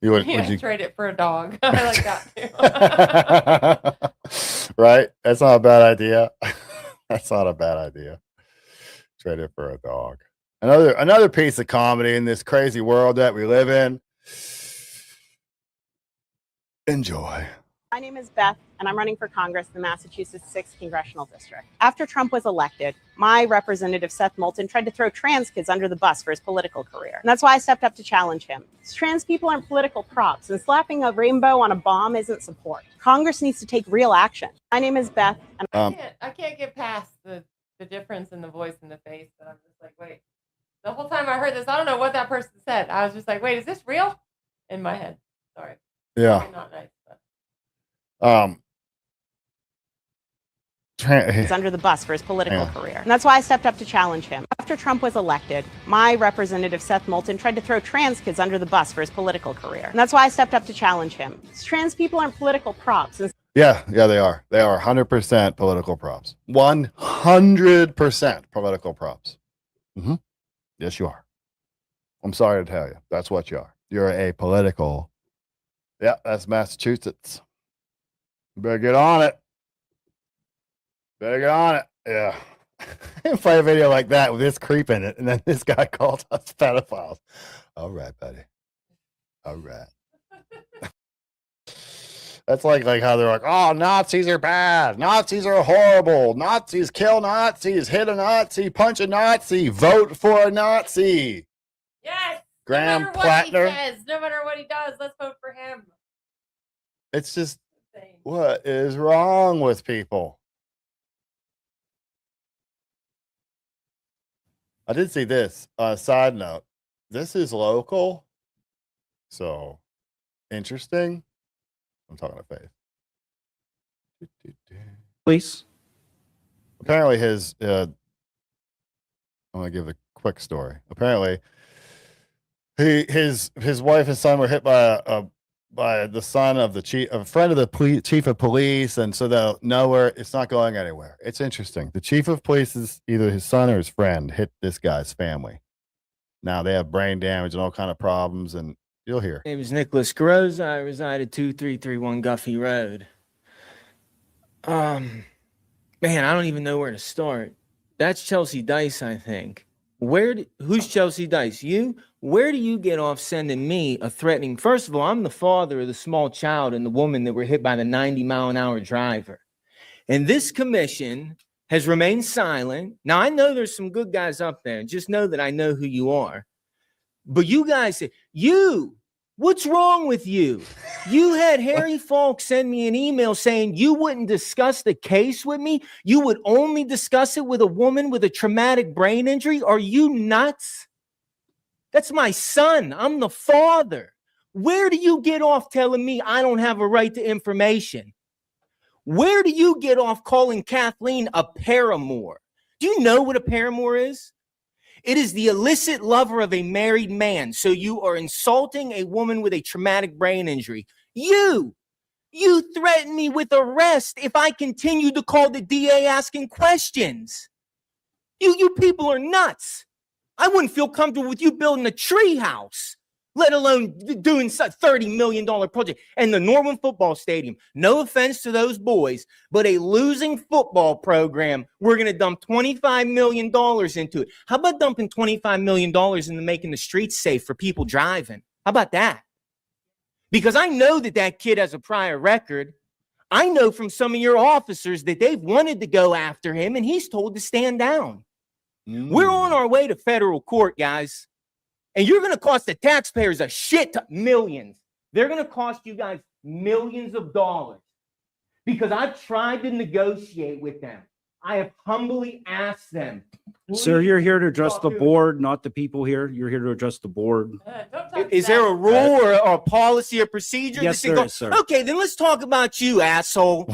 You would you trade it for a dog? I like that too. Right? That's not a bad idea. That's not a bad idea. Trade it for a dog. Another piece of comedy in this crazy world that we live in. Enjoy. My name is Beth, and I'm running for Congress in the Massachusetts 6th Congressional District. After Trump was elected, my representative Seth Moulton tried to throw trans kids under the bus for his political career. And that's why I stepped up to challenge him. Trans people aren't political props, and slapping a rainbow on a bomb isn't support. Congress needs to take real action. My name is Beth, and I can't get past the difference in the voice and the face. But I'm just like, wait. The whole time I heard this, I don't know what that person said. I was just like, wait, is this real? In my head. Sorry. Yeah. Probably not nice. he's under the bus for his political career. And that's why I stepped up to challenge him. After Trump was elected, my representative Seth Moulton tried to throw trans kids under the bus for his political career. And that's why I stepped up to challenge him. Trans people aren't political props. Yeah, they are. They are 100% political props. 100% political props. Mm-hmm. Yes, you are. I'm sorry to tell you. That's what you are. You're a political. Yeah, that's Massachusetts. You better get on it. Better get on it. Yeah. Play a video like that with this creep in it, and then this guy calls us pedophiles. All right, buddy. All right. That's like how they're like, oh, Nazis are bad. Nazis are horrible. Nazis kill Nazis. Hit a Nazi. Punch a Nazi. Vote for a Nazi. Yes. Graham no matter Plattner. What he says, no matter what he does, let's vote for him. It's just, what is wrong with people? I did see this. Side note, this is local. So, interesting. I'm talking to Faith. Please. Apparently his, I'm going to give a quick story. Apparently, his wife and son were hit by the son of a friend of the chief of police, and so they'll know where it's not going anywhere. It's interesting. The chief of police is either his son or his friend hit this guy's family. Now they have brain damage and all kind of problems, and you'll hear. My name is Nicholas Groza. I reside at 2331 Guffey Road. Man, I don't even know where to start. That's Chelsea Dice, I think. Who's Chelsea Dice? You? Where do you get off sending me a threatening? First of all, I'm the father of the small child and the woman that were hit by the 90-mile-an-hour driver. And this commission has remained silent. Now, I know there's some good guys up there. Just know that I know who you are. But you guys, what's wrong with you? You had Harry Falk send me an email saying you wouldn't discuss the case with me. You would only discuss it with a woman with a traumatic brain injury. Are you nuts? That's my son. I'm the father. Where do you get off telling me I don't have a right to information? Where do you get off calling Kathleen a paramour? Do you know what a paramour is? It is the illicit lover of a married man. So you are insulting a woman with a traumatic brain injury. You threaten me with arrest if I continue to call the DA asking questions. You people are nuts. I wouldn't feel comfortable with you building a tree house, let alone doing a $30 million project. And the Norman football stadium, no offense to those boys, but a losing football program, we're going to dump $25 million into it. How about dumping $25 million into making the streets safe for people driving? How about that? Because I know that kid has a prior record. I know from some of your officers that they've wanted to go after him, and he's told to stand down. We're on our way to federal court, guys. And you're going to cost the taxpayers a shit ton, millions. They're going to cost you guys millions of dollars. Because I've tried to negotiate with them. I have humbly asked them. Sir, you're here to address the board, not the people here. You're here to address the board. Is there a rule or a policy or procedure? Yes, there is, sir. Okay, then let's talk about you, asshole.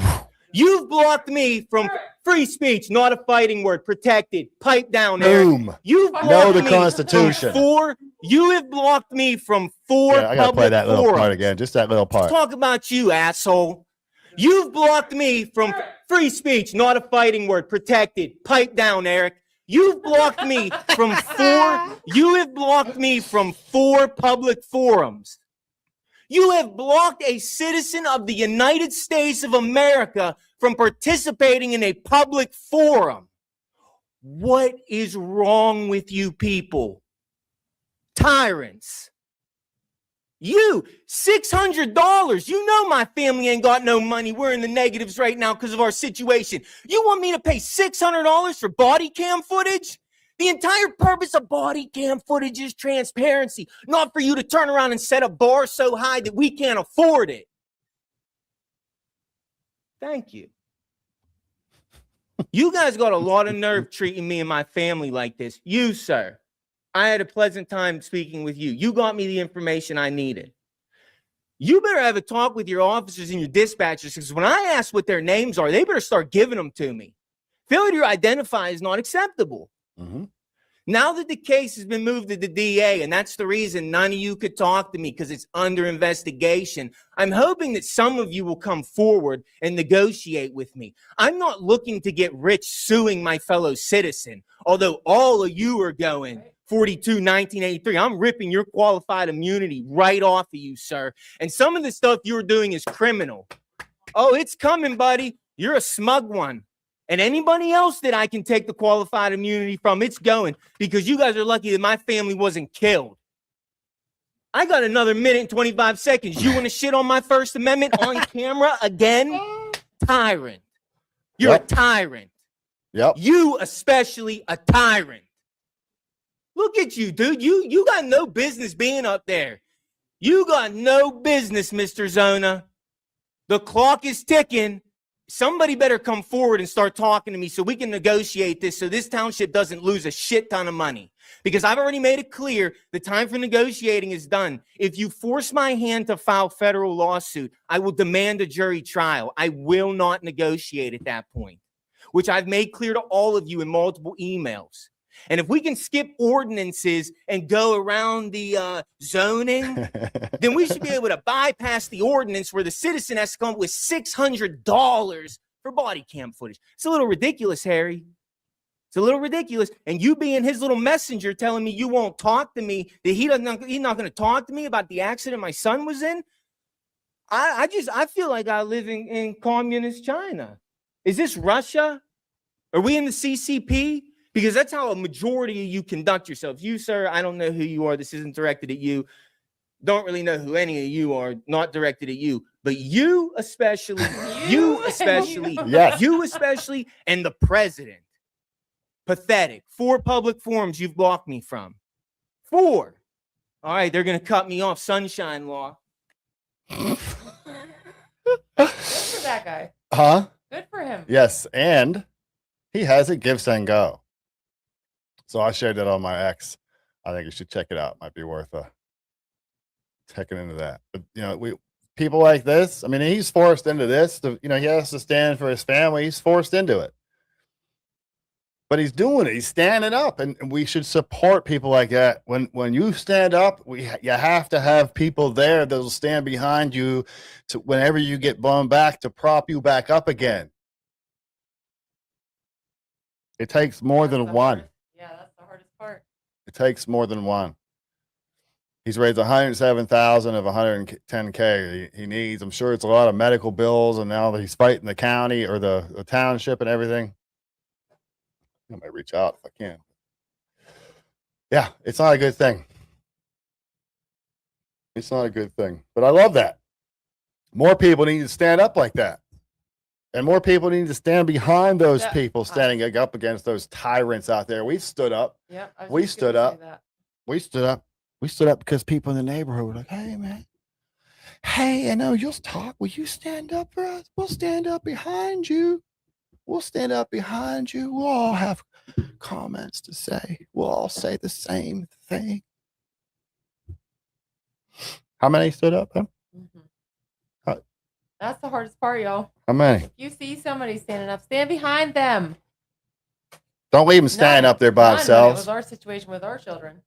You've blocked me from free speech, not a fighting word, protected. Pipe down, Eric. Boom. You've blocked Know the me Constitution. from you have blocked me from 4 Yeah, I gotta play public that little forums. part again. Just that little part. Let's talk about you, asshole. You've blocked me from free speech, not a fighting word, protected. Pipe down, Eric. You've blocked me from you have blocked me from 4 public forums. You have blocked a citizen of the United States of America from participating in a public forum. What is wrong with you people? Tyrants. You, $600. You know my family ain't got no money. We're in the negatives right now because of our situation. You want me to pay $600 for body cam footage? The entire purpose of body cam footage is transparency, not for you to turn around and set a bar so high that we can't afford it. Thank you. You guys got a lot of nerve treating me and my family like this. You, sir. I had a pleasant time speaking with you. You got me the information I needed. You better have a talk with your officers and your dispatchers, because when I ask what their names are, they better start giving them to me. Failure to identify is not acceptable. Now that the case has been moved to the DA, and that's the reason none of you could talk to me, because it's under investigation, I'm hoping that some of you will come forward and negotiate with me. I'm not looking to get rich suing my fellow citizen, although all of you are going 42, 1983. I'm ripping your qualified immunity right off of you, sir. And some of the stuff you're doing is criminal. Oh, it's coming, buddy. You're a smug one. And anybody else that I can take the qualified immunity from, it's going, because you guys are lucky that my family wasn't killed. I got another minute and 25 seconds. You want to shit on my First Amendment on camera again? Tyrant. You're a tyrant. Yep. You especially a tyrant. Look at you, dude. You got no business being up there. You got no business, Mr. Zona. The clock is ticking. Somebody better come forward and start talking to me so we can negotiate this, so this township doesn't lose a shit ton of money. Because I've already made it clear the time for negotiating is done. If you force my hand to file federal lawsuit, I will demand a jury trial. I will not negotiate at that point, which I've made clear to all of you in multiple emails. And if we can skip ordinances and go around the zoning, then we should be able to bypass the ordinance where the citizen has to come up with $600 for body cam footage. It's a little ridiculous, Harry. It's a little ridiculous. And you being his little messenger telling me you won't talk to me, that he's not going to talk to me about the accident my son was in. I feel like I live in communist China. Is this Russia? Are we in the CCP? Because that's how a majority of you conduct yourselves. You, sir, I don't know who you are. This isn't directed at you. Don't really know who any of you are. Not directed at you. But you especially, Yes. you especially, and the president. Pathetic. 4 public forums you've blocked me from. 4. All right, they're going to cut me off. Sunshine law. Good for that guy. Huh? Good for him. Yes, and he has a Give, Send, Go. So I shared that on my ex. I think you should check it out. Might be worth checking into that. But people like this. I mean, he's forced into this. He has to stand for his family. He's forced into it. But he's doing it. He's standing up, and we should support people like that. When you stand up, you have to have people there that'll stand behind you to whenever you get blown back to prop you back up again. It takes more than one. Yeah, that's the hardest part. It takes more than one. He's raised 107,000 of 110K. He needs. I'm sure it's a lot of medical bills, and now that he's fighting the county or the township and everything. I might reach out if I can. Yeah, it's not a good thing. It's not a good thing. But I love that. More people need to stand up like that. And more people need to stand behind those people standing up against those tyrants out there. We stood up. Yep, we stood up. We stood up. We stood up because people in the neighborhood were like, hey, man. Hey, I know you'll talk. Will you stand up for us? We'll stand up behind you. We'll stand up behind you. We'll all have comments to say. We'll all say the same thing. How many stood up? Huh? Mm-hmm. That's the hardest part, y'all. How many? If you see somebody standing up, stand behind them. Don't leave them standing up there by It themselves. was our situation with our children.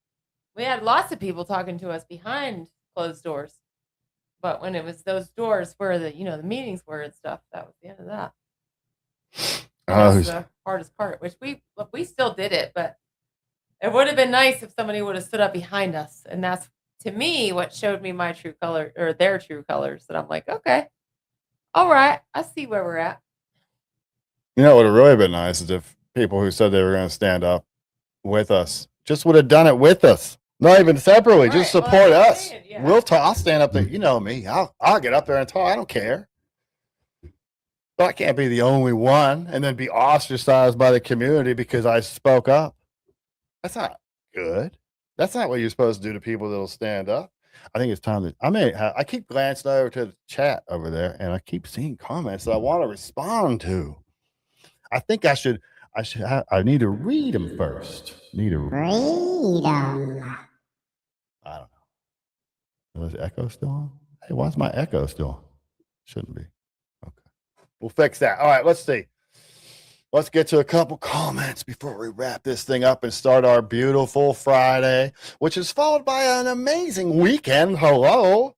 We had lots of people talking to us behind closed doors. But when it was those doors where the meetings were and stuff, that was the end of that. That's the hardest part, which we still did it, but it would have been nice if somebody would have stood up behind us. And that's, to me, what showed me my true color, or their true colors. That I'm like, okay, all right, I see where we're at. It would have really been nice is if people who said they were going to stand up with us just would have done it with us. Not even separately, just support us. We'll talk. I'll stand up there. You know me. I'll get up there and talk. I don't care. But I can't be the only one and then be ostracized by the community because I spoke up. That's not good. That's not what you're supposed to do to people that'll stand up. I think it's time that I keep glancing over to the chat over there, and I keep seeing comments that I want to respond to. I think I need to read them first. Need to read them. I don't know. Is the echo still on? Hey, why's my echo still on? Shouldn't be. We'll fix that. All right, let's see. Let's get to a couple comments before we wrap this thing up and start our beautiful Friday, which is followed by an amazing weekend. Hello.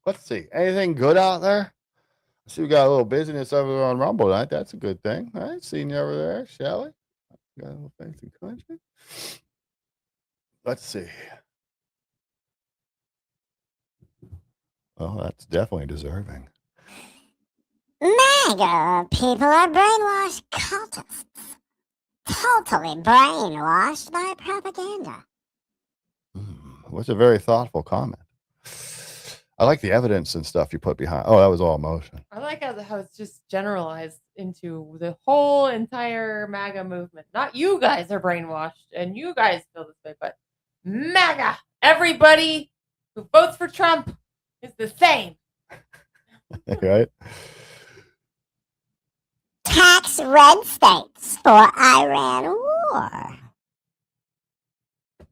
Let's see. Anything good out there? I see we got a little busyness over there on Rumble tonight. That's a good thing. All right, seeing you over there, Shelly. Got a little fancy country. Let's see. Well, that's definitely deserving. MAGA people are brainwashed cultists. Totally brainwashed by propaganda. What's a very thoughtful comment. I like the evidence and stuff you put behind. Oh, that was all emotion. I like how it's just generalized into the whole entire MAGA movement. Not you guys are brainwashed and you guys feel this way, but MAGA. Everybody who votes for Trump is the same. Right? Tax red states for Iran war.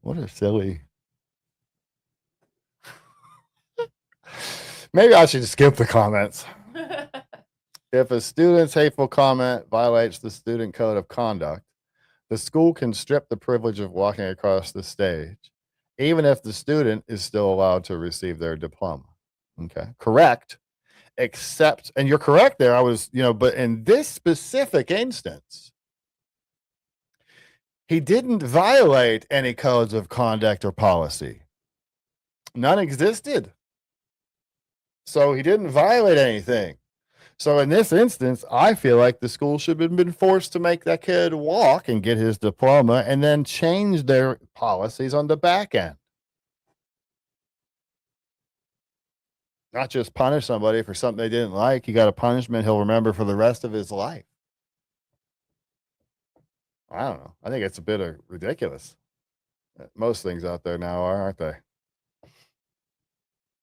What a silly. Maybe I should skip the comments. If a student's hateful comment violates the student code of conduct, the school can strip the privilege of walking across the stage, even if the student is still allowed to receive their diploma. Okay, correct. Except, and you're correct there. But in this specific instance, he didn't violate any codes of conduct or policy. None existed. So he didn't violate anything. So in this instance, I feel like the school should have been forced to make that kid walk and get his diploma and then change their policies on the back end. Not just punish somebody for something they didn't like. You got a punishment he'll remember for the rest of his life. I don't know. I think it's a bit of ridiculous. Most things out there now are, aren't they?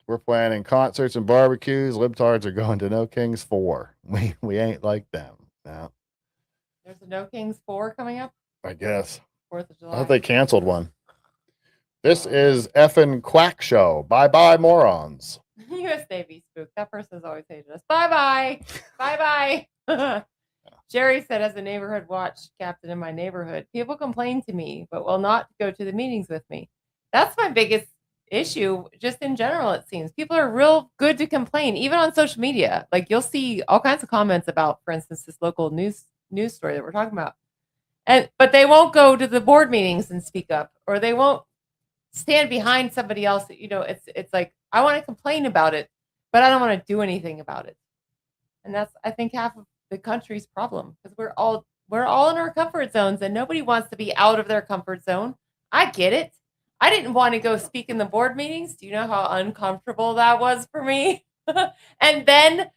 We're planning concerts and barbecues. Libtards are going to No Kings 4. We ain't like them. No. There's a No Kings 4 coming up? I guess. 4th of July. I thought they canceled one. This is effing quack show. Bye bye, morons. U.S. Navy spook. That person's always hated us. Bye bye. Bye bye. Jerry said, as a neighborhood watch captain in my neighborhood, people complain to me, but will not go to the meetings with me. That's my biggest issue, just in general, it seems. People are real good to complain, even on social media. Like, you'll see all kinds of comments about, for instance, this local news story that we're talking about. But they won't go to the board meetings and speak up, or they won't stand behind somebody else. You know, it's like, I want to complain about it, but I don't want to do anything about it. And that's, I think, half of the country's problem, because we're all in our comfort zones, and nobody wants to be out of their comfort zone. I get it. I didn't want to go speak in the board meetings. Do you know how uncomfortable that was for me? And then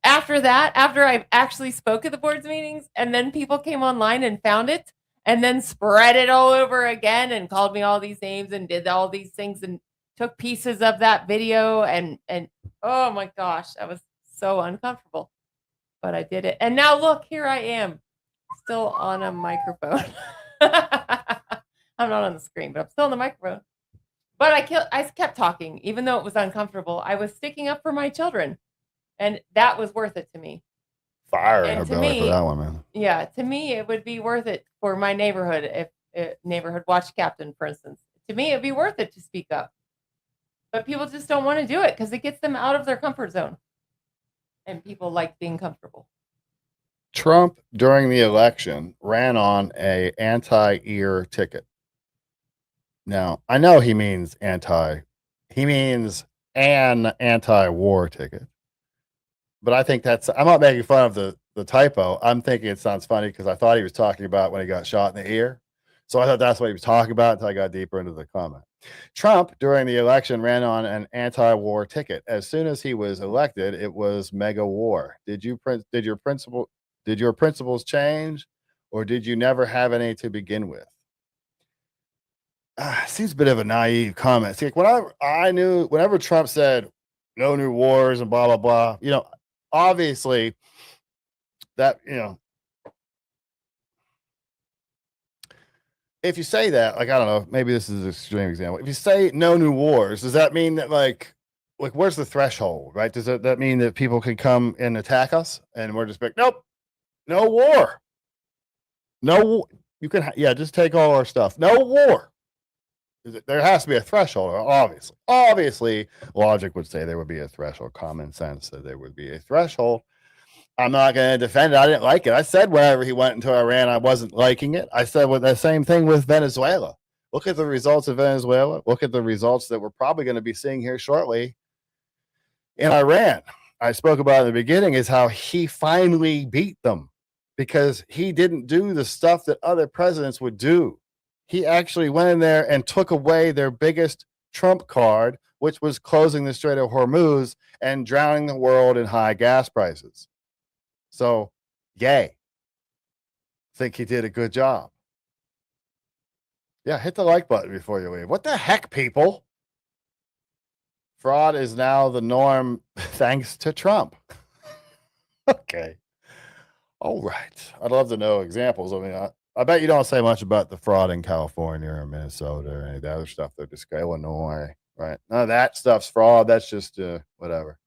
after that, after I actually spoke at the board's meetings, and then people came online and found it, and then spread it all over again and called me all these names and did all these things and took pieces of that video, and oh my gosh, that was so uncomfortable. But I did it. And now look, here I am, still on a microphone. I'm not on the screen, but I'm still on the microphone. But I kept talking, even though it was uncomfortable. I was sticking up for my children, and that was worth it to me. Fire in And her to belly me, for that one, man. Yeah, to me, it would be worth it for my neighborhood. If neighborhood watch captain, for instance, to me, it'd be worth it to speak up. But people just don't want to do it because it gets them out of their comfort zone. And people like being comfortable. Trump, during the election, ran on a anti-ear ticket. Now, I know he means an anti-war ticket. But I think I'm not making fun of the typo. I'm thinking it sounds funny because I thought he was talking about when he got shot in the ear. So I thought that's what he was talking about until I got deeper into the comment. Trump, during the election, ran on an anti-war ticket. As soon as he was elected, it was mega war. Did your principles change, or did you never have any to begin with? Seems a bit of a naive comment. See, like whenever Trump said no new wars and blah blah blah, you know, obviously that, you know, if you say that, like, I don't know, maybe this is an extreme example. If you say no new wars, does that mean that like where's the threshold, right? Does that mean that people can come and attack us and we're just like, nope, no war. No, you can, just take all our stuff. No war. There has to be a threshold, obviously. Obviously, logic would say there would be a threshold. Common sense said there would be a threshold. I'm not going to defend it. I didn't like it. I said whenever he went into Iran, I wasn't liking it. I said the same thing with Venezuela. Look at the results of Venezuela. Look at the results that we're probably going to be seeing here shortly in Iran. I spoke about in the beginning is how he finally beat them because he didn't do the stuff that other presidents would do. He actually went in there and took away their biggest trump card, which was closing the Strait of Hormuz and drowning the world in high gas prices. So, yay. Think he did a good job. Yeah, hit the like button before you leave. What the heck, people? Fraud is now the norm thanks to Trump. Okay. All right. I'd love to know examples. I mean, I bet you don't say much about the fraud in California or Minnesota or any of the other stuff. They're just Illinois, right? None of that stuff's fraud. That's just whatever.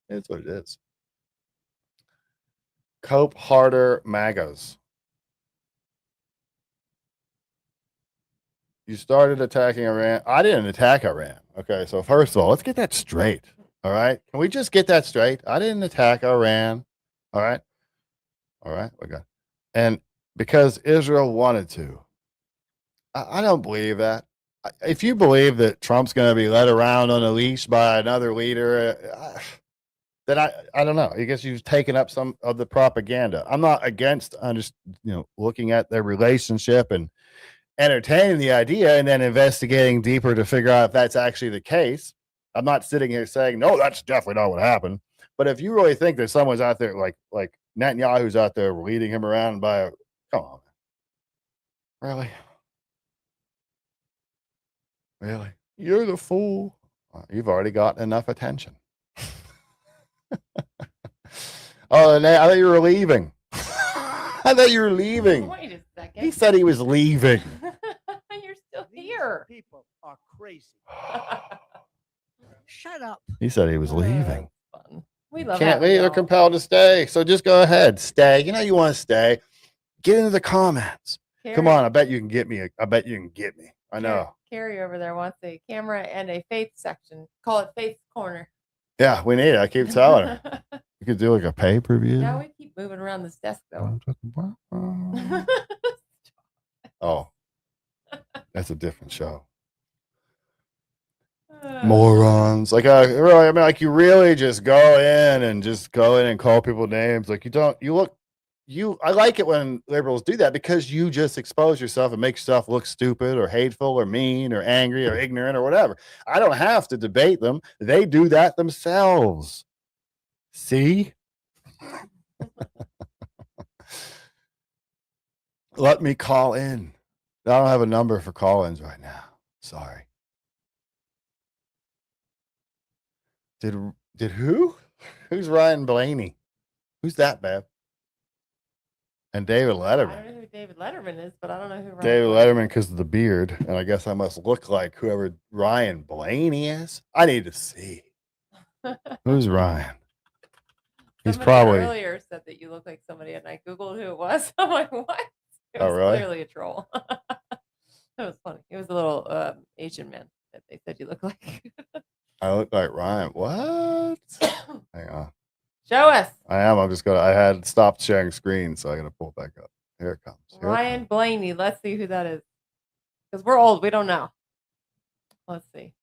It's what it is. Cope harder, MAGAs. You started attacking Iran. I didn't attack Iran. Okay, so first of all, let's get that straight. All right? Can we just get that straight? I didn't attack Iran. All right? All right, we got. And because Israel wanted to. I don't believe that. If you believe that Trump's going to be led around on a leash by another leader, then I don't know. I guess you've taken up some of the propaganda. I'm not against looking at their relationship and entertaining the idea and then investigating deeper to figure out if that's actually the case. I'm not sitting here saying, no, that's definitely not what happened. But if you really think that someone's out there like Netanyahu's out there leading him around come on. Really? Really? You're the fool. You've already gotten enough attention. Oh, I thought you were leaving. I thought you were leaving. Wait a second. He said he was leaving. You're still here. here. People are crazy. Shut up. He said he was leaving. We love Can't having leave. They're y'all. compelled to stay. So just go ahead. Stay. You know you want to stay. Get into the comments. Come on. I bet you can get me. I bet you can get me. I know. Carrie over there wants a camera and a faith section. Call it Faith's Corner. Yeah, we need it. I keep telling her. You could do like a pay-per-view. Now we keep moving around this desk though. Oh, that's a different show. Morons. Like, really, I mean, like, you really just go in and call people names. Like, I like it when liberals do that because you just expose yourself and make yourself look stupid or hateful or mean or angry or ignorant or whatever. I don't have to debate them. They do that themselves. See? Let me call in. I don't have a number for call-ins right now. Sorry. Did who? Who's Ryan Blaney? Who's that, Bev? And David Letterman. I don't know who David Letterman is, but I don't know who Ryan David Letterman because of the beard, and I guess I must look like whoever Ryan Blaney is. I need to see. Who's Ryan? He's Somebody probably earlier said that you look like somebody, and I googled who it was. I'm like, what? It Oh, was really? clearly a troll. That was funny. It was a little Asian man that they said you look like. I look like Ryan. What? Hang on. Show us. I am. I had stopped sharing screen, so I got to pull it back up. Here it comes. Ryan Blaney. Let's see who that is. Because we're old. We don't know. Let's see.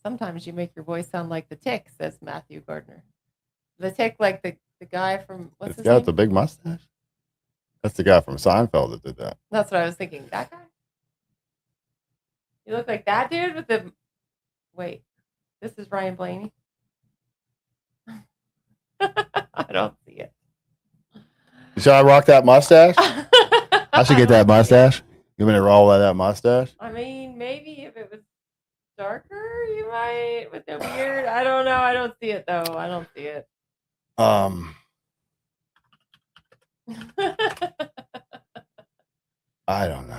Sometimes you make your voice sound like the Tick, says Matthew Gardner. The Tick, like the guy from, what's his Got name? the big mustache. That's the guy from Seinfeld that did that. That's what I was thinking. That guy? You look like that dude with the, wait, this is Ryan Blaney? I don't see it. Should I rock that mustache? I should get that mustache. You want me to roll that mustache? I mean, maybe if it was darker, you might, with no beard. I don't know. I don't see it, though. I don't see it. I don't know.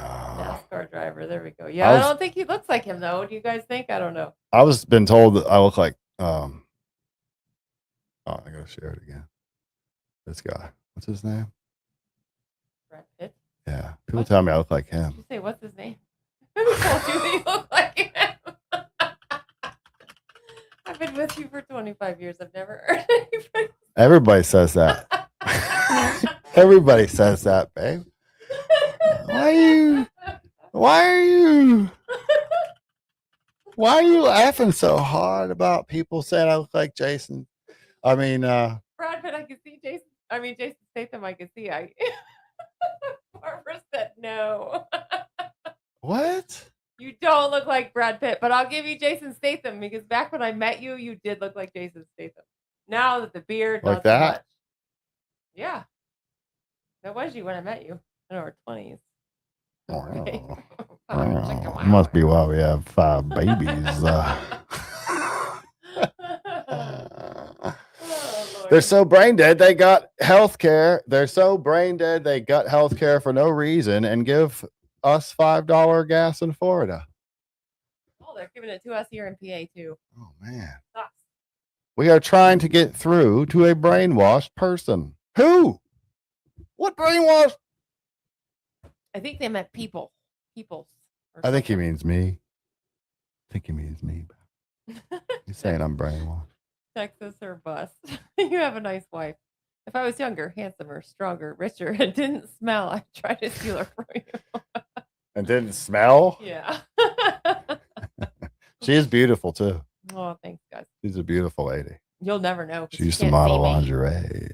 NASCAR driver. There we go. Yeah, I don't think he looks like him, though. Do you guys think? I don't know. I was been told that I look like oh, I gotta share it again. This guy. What's his name? Brad Pitt. Yeah. People tell me I look like him. You say, what's his name? Who told you that you look like him? I've been with you for 25 years. I've never heard anybody. Everybody says that. Everybody says that, babe. Why are you laughing so hard about people saying I look like Jason? I mean, Brad Pitt, I can see Jason. I mean, Jason Statham, I can see. Barbara said no. What? You don't look like Brad Pitt, but I'll give you Jason Statham because back when I met you, you did look like Jason Statham. Now that the beard, like not so that? much. Yeah. That was you when I met you in our 20s. Oh, must be why we have 5 babies. They're so brain dead, they got health care. They're so brain dead, they got health care for no reason and give us $5 gas in Florida. Oh, they're giving it to us here in PA, too. Oh, man. Sucks. We are trying to get through to a brainwashed person. Who? What brainwashed? I think they meant people. Peoples. I think he means me. He's saying I'm brainwashed. Texas or bust. You have a nice wife. If I was younger, handsomer, stronger, richer, and didn't smell, I'd try to steal her from you. And didn't smell? Yeah. She is beautiful, too. Oh, thanks, guys. She's a beautiful lady. You'll never know. 'cause She you used to can't model see me. lingerie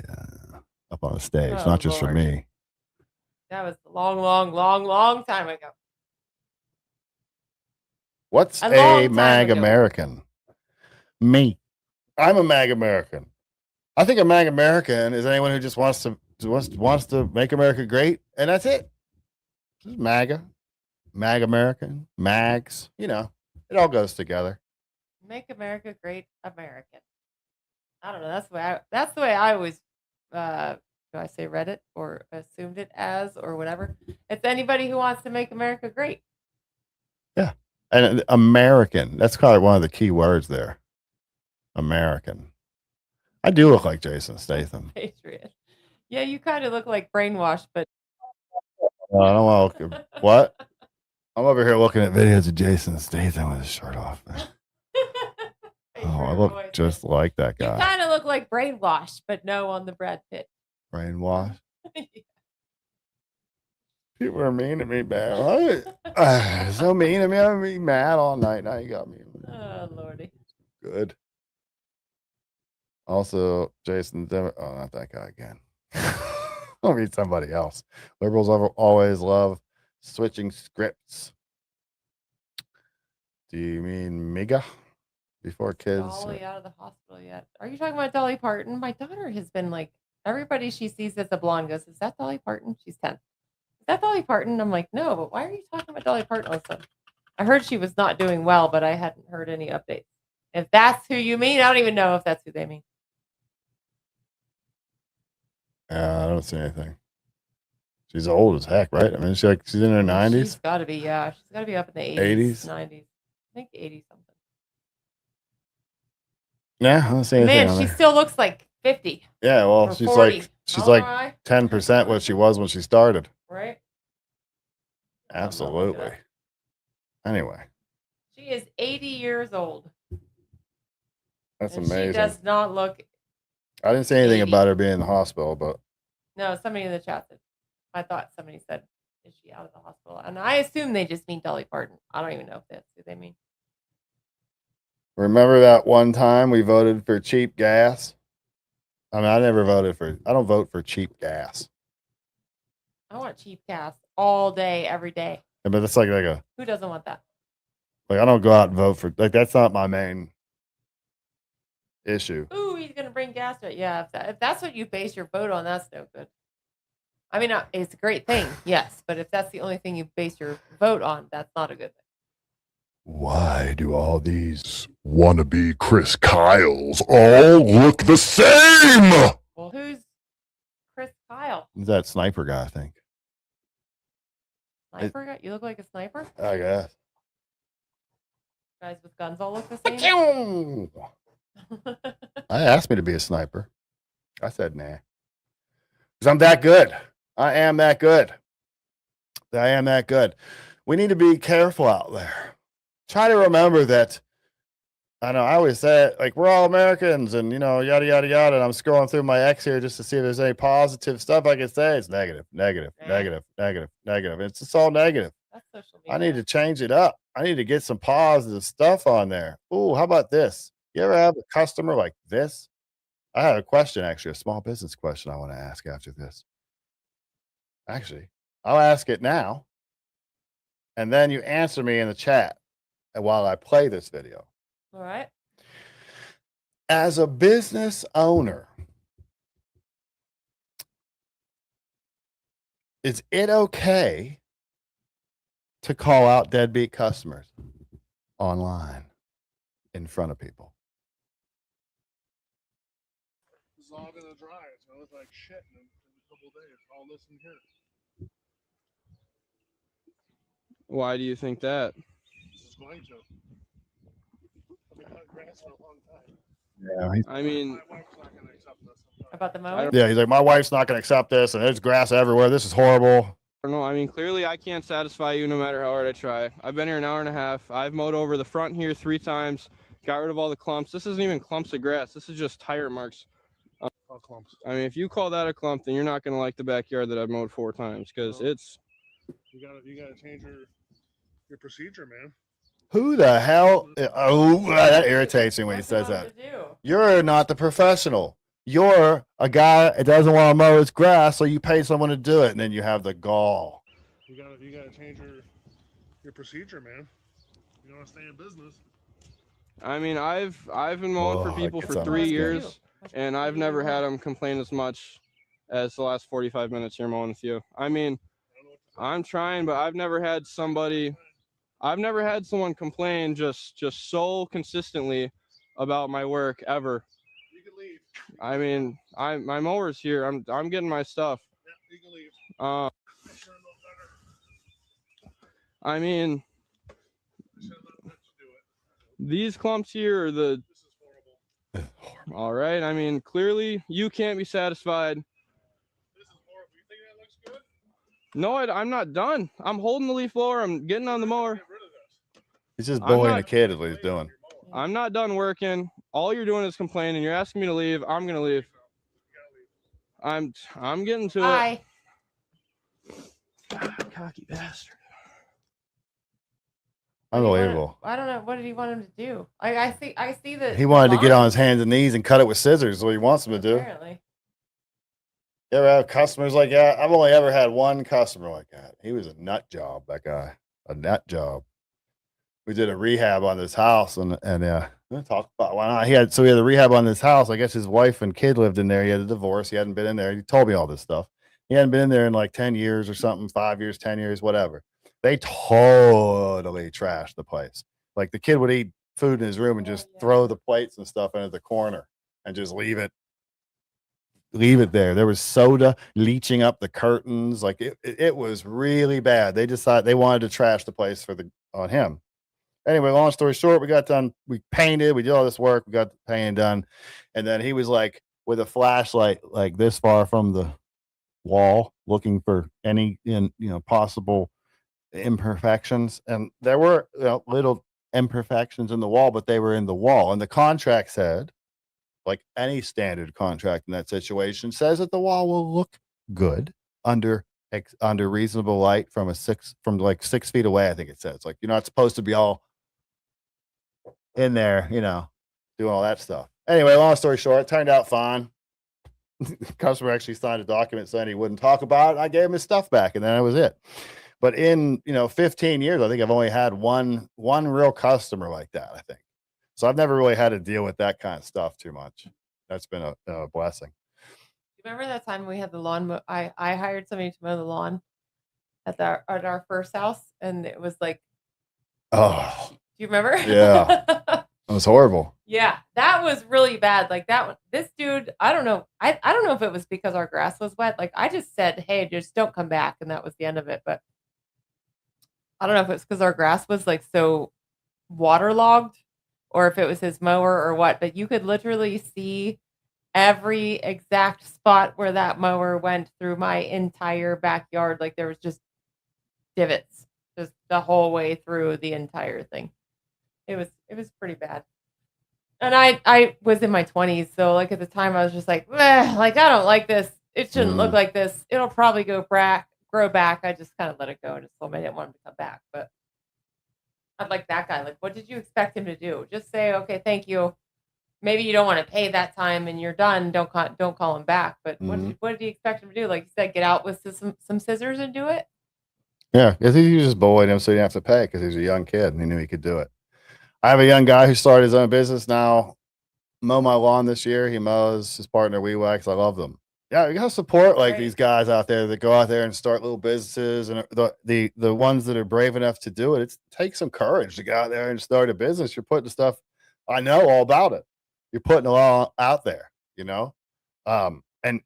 up on a stage, Oh, not just for Lord. me. That was a long time ago. What's A a long time Mag ago. American? Me. I'm a Mag American. I think a Mag American is anyone who just wants to make America great, and that's it. Just MAGA, Mag American, Mags. You know, it all goes together. Make America Great American. I don't know. That's the way I always do I say Reddit or assumed it as or whatever? It's anybody who wants to make America great. Yeah. And American. That's probably one of the key words there. American. I do look like Jason Statham. Patriot. Yeah, you kind of look like brainwashed, but I don't want to look at what? I'm over here looking at videos of Jason Statham with his shirt off. Oh, I look just like that you guy. kind of look like brainwashed, but no on the Brad Pitt. Brainwash. People are mean to me, man. So mean to me. I'm be mad all night. Now you got me. Oh, Lordy. Good. Also, Jason, oh, not that guy again. I'll read somebody else. Liberals always love switching scripts. Do you mean Miga? Before kids? Dolly out of the hospital yet? Are you talking about Dolly Parton? My daughter has been like, everybody she sees that's a blonde goes, is that Dolly Parton? She's 10. Is that Dolly Parton? I'm like, no, but why are you talking about Dolly Parton all of a sudden? I heard she was not doing well, but I hadn't heard any updates. If that's who you mean, I don't even know if that's who they mean. I don't see anything. She's old as heck, right? I mean, she's in her 90s. She's got to be, yeah. She's got to be up in the 80s, 90s. I think 80 something. Yeah, I don't see anything. Man, she still looks like 50. Yeah, well, she's 40. like 10% what she was when she started. Right? Absolutely. Anyway, she is 80 years old. that's and amazing. She does not look. I didn't say anything about her being in the hospital, but no, somebody in the chat said. I thought somebody said, "Is she out of the hospital?" And I assume they just mean Dolly Parton. I don't even know if that's who they mean. remember that one time we voted for cheap gas? I mean, I don't vote for cheap gas. I want cheap gas all day, every day. Yeah, but it's like a. Who doesn't want that? Like, I don't go out and vote for, like, that's not my main issue. Ooh, he's going to bring gas to it. Yeah, if that's what you base your vote on, that's no good. I mean, it's a great thing, yes, but if that's the only thing you base your vote on, that's not a good thing. Why do all these wannabe Chris Kyles all look the same? Well, who's Chris Kyle? That sniper guy, I think. Sniper guy? You look like a sniper? I guess. Guys with guns all look the same? I asked me to be a sniper. I said, nah. Because I'm that good. I am that good. I am that good. We need to be careful out there. Try to remember that. I know I always say it, like, we're all Americans and, yada, yada, yada. And I'm scrolling through my X here just to see if there's any positive stuff I can say. It's negative, negative, negative, negative, negative. It's just all negative. That's social media. I need to change it up. I need to get some positive stuff on there. Ooh, how about this? You ever have a customer like this? I have a question, actually, a small business question I want to ask after this. Actually, I'll ask it now. And then you answer me in the chat while I play this video. All right. As a business owner, is it okay to call out deadbeat customers online in front of people? It's all gonna dry. It's gonna look like shit in a couple days. All this in here. Why do you think that? It's going to. I've been cutting grass for a long time. Yeah, I mean, my wife's not gonna accept this. About the mowing? yeah, he's like, my wife's not going to accept this, and there's grass everywhere. This is horrible. I don't know. I mean, clearly I can't satisfy you no matter how hard I try. I've been here an hour and a half. I've mowed over the front here 3 times, got rid of all the clumps. This isn't even clumps of grass. This is just tire marks. All clumps. I mean, if you call that a clump, then you're not going to like the backyard that I've mowed 4 times because it's. You gotta change your procedure, man. Who the hell? Oh, that irritates me when he says that. You're not the professional. You're a guy that doesn't want to mow his grass, so you pay someone to do it, and then you have the gall. You gotta change your procedure, man. You want to stay in business. I mean, I've been mowing for people for 3 years, and I've never had them complain as much as the last 45 minutes here mowing with you. I mean, I'm trying, but I've never had someone complain just so consistently about my work ever. You can leave. I mean, my mower's here. I'm getting my stuff. I mean, these clumps here are the. All right. I mean, clearly you can't be satisfied. No, I'm not done. I'm holding the leaf blower. I'm getting on the mower. He's just bullying a kid is what he's doing. I'm not done working. All you're doing is complaining. You're asking me to leave. I'm gonna leave. I'm getting to Bye. it. Cocky bastard. Unbelievable. I don't know. What did he want him to do? I see that He wanted to get on his hands and knees and cut it with scissors. Is what he wants him to do. Apparently. You ever have customers like that? I've only ever had one customer like that. He was a nut job. That guy, a nut job. We did a rehab on this house, and we'll talk about why not. He had a rehab on this house. I guess his wife and kid lived in there. He had a divorce. He hadn't been in there. He told me all this stuff. He hadn't been in there in like 10 years or something, 5 years, 10 years, whatever. They totally trashed the place. Like the kid would eat food in his room and just throw the plates and stuff into the corner and just leave it there. There was soda leaching up the curtains. Like it was really bad. They decided they wanted to trash the place on him. Anyway, long story short, we got done. We painted. We did all this work. We got the painting done, and then he was like with a flashlight, like this far from the wall, looking for any possible imperfections. And there were little imperfections in the wall, but they were in the wall. And the contract said, like any standard contract in that situation, says that the wall will look good under reasonable light from 6 feet away. I think it says, like, you're not supposed to be all in there, doing all that stuff. Anyway, long story short, it turned out fine. The customer actually signed a document saying he wouldn't talk about it. I gave him his stuff back, and then that was it. But in 15 years, I think I've only had one real customer like that, I think. So I've never really had to deal with that kind of stuff too much. That's been a blessing. Remember that time we had the lawn? I hired somebody to mow the lawn at our first house, and it was like, oh, do you remember? Yeah, it was horrible. Yeah, that was really bad. Like that one, this dude, I don't know. I don't know if it was because our grass was wet. Like I just said, hey, just don't come back, and that was the end of it. But I don't know if it's because our grass was like so waterlogged, or if it was his mower or what. But you could literally see every exact spot where that mower went through my entire backyard. Like there was just divots just the whole way through the entire thing. It was pretty bad. And I was in my 20s, so like at the time I was just like, like I don't like this. It shouldn't look like this. It'll probably grow back. I just kind of let it go and just told me I didn't want him to come back. But I'd like that guy. Like, what did you expect him to do? Just say, okay, thank you. Maybe you don't want to pay that time and you're done. Don't call him back. But what did you expect him to do? Like you said, get out with some scissors and do it. Yeah, because he just bullied him so he didn't have to pay because he was a young kid and he knew he could do it. I have a young guy who started his own business now. Mow my lawn this year. He mows his partner WeWax. I love them. Yeah, you gotta support these guys out there that go out there and start little businesses, and the ones that are brave enough to do it. It takes some courage to go out there and start a business. You're putting stuff. I know all about it. You're putting it all out there, and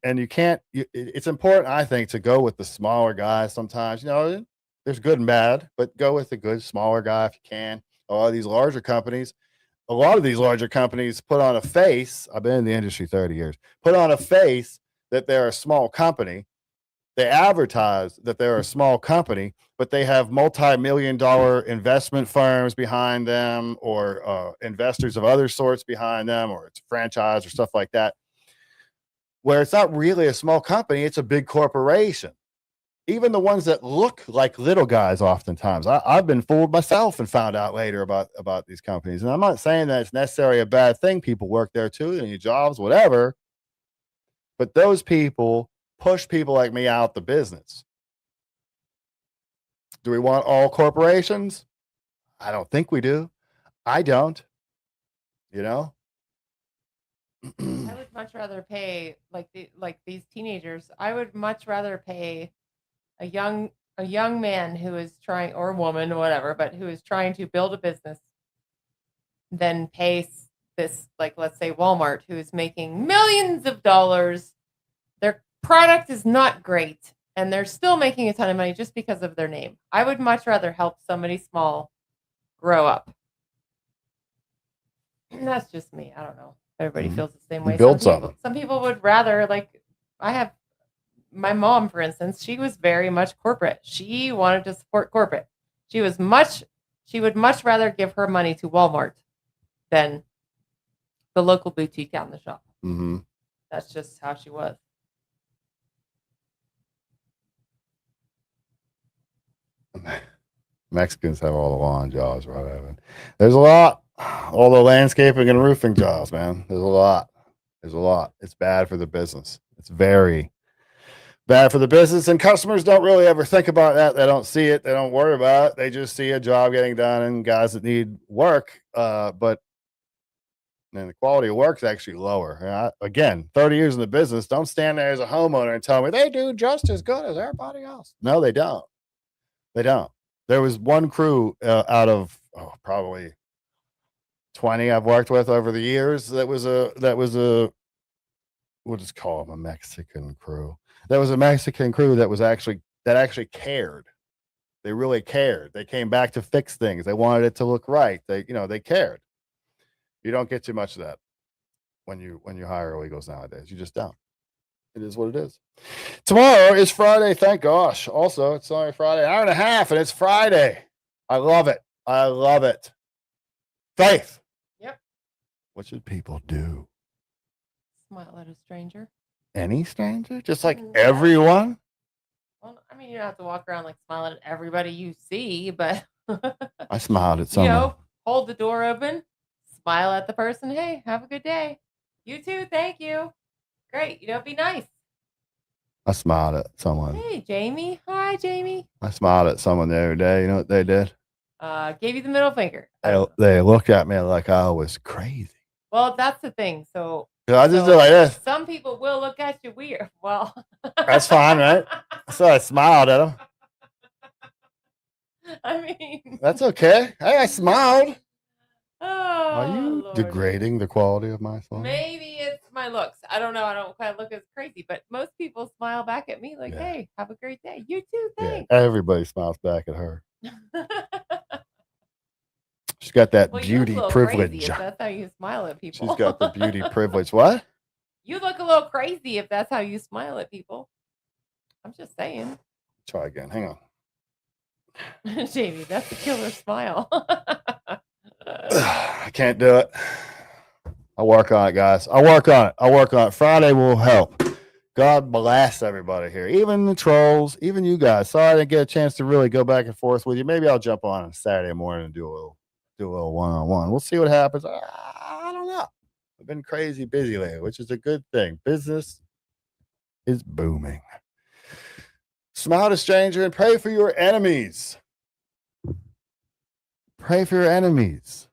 you can't. It's important, I think, to go with the smaller guys. Sometimes, there's good and bad, but go with the good smaller guy if you can. A lot of these larger companies put on a face. I've been in the industry 30 years. Put on a face that they're a small company. They advertise that they're a small company, but they have multi-million-dollar investment firms behind them, or investors of other sorts behind them, or it's franchise or stuff like that, where it's not really a small company, it's a big corporation. Even the ones that look like little guys, oftentimes. I've been fooled myself and found out later about these companies. And I'm not saying that it's necessarily a bad thing. People work there too, they need jobs, whatever. But those people push people like me out the business. Do we want all corporations? I don't think we do. I don't. I would much rather pay like these teenagers. I would much rather pay a young man who is trying, or woman, or whatever, but who is trying to build a business than pay this, like, let's say Walmart, who's making millions of dollars. Their product is not great, and they're still making a ton of money just because of their name. I would much rather help somebody small grow up. And that's just me. I don't know. Everybody feels the same way. Build something. Some people would rather, like, I have my mom, for instance, she was very much corporate. She wanted to support corporate. She would much rather give her money to Walmart than the local boutique down the shop. Mm-hmm. That's just how she was. Mexicans have all the lawn jobs, right, Evan? There's a lot. All the landscaping and roofing jobs, man. There's a lot. It's bad for the business. It's very bad for the business, and customers don't really ever think about that. They don't see it. They don't worry about it. They just see a job getting done and guys that need work. But then the quality of work is actually lower. Again, 30 years in the business, don't stand there as a homeowner and tell me they do just as good as everybody else. No, they don't. They don't. There was one crew out of probably 20 I've worked with over the years. That was a we'll just call them a Mexican crew. That was a Mexican crew that actually cared. They really cared. They came back to fix things. They wanted it to look right. They cared. You don't get too much of that when you hire illegals nowadays. You just don't. It is what it is. Tomorrow is Friday. Thank gosh. Also, it's only Friday, an hour and a half, and it's Friday. I love it. I love it. Faith. Yep. What should people do? Smile at a stranger. Any stranger? Just like everyone? Well, I mean, you don't have to walk around like smiling at everybody you see, but I smiled at someone. Hold the door open, smile at the person. Hey, have a good day. You too. Thank you. Great. Be nice. I smiled at someone. Hey, Jamie. Hi, Jamie. I smiled at someone the other day. You know what they did? Gave you the middle finger. They looked at me like I was crazy. Well, that's the thing. So I just do like this. Some people will look at you weird. Well, that's fine, right? So I smiled at them. I mean, that's okay. Hey, I smiled. Oh, are you degrading the quality of my smile? Maybe it's my looks. I don't know. I don't quite look as crazy, but most people smile back at me like, "Hey, have a great day." You too. Thanks. Yeah, everybody smiles back at her. She's got that beauty privilege. If that's how you smile at people. She's got the beauty privilege. What? You look a little crazy if that's how you smile at people. I'm just saying. Try again. Hang on. Jamie, that's a killer smile. I can't do it. I'll work on it, guys. I'll work on it. Friday will help. God bless everybody here. Even the trolls, even you guys. Sorry I didn't get a chance to really go back and forth with you. Maybe I'll jump on Saturday morning and do a little one-on-one. We'll see what happens. I don't know. I've been crazy busy lately, which is a good thing. Business is booming. Smile at a stranger and pray for your enemies. Pray for your enemies.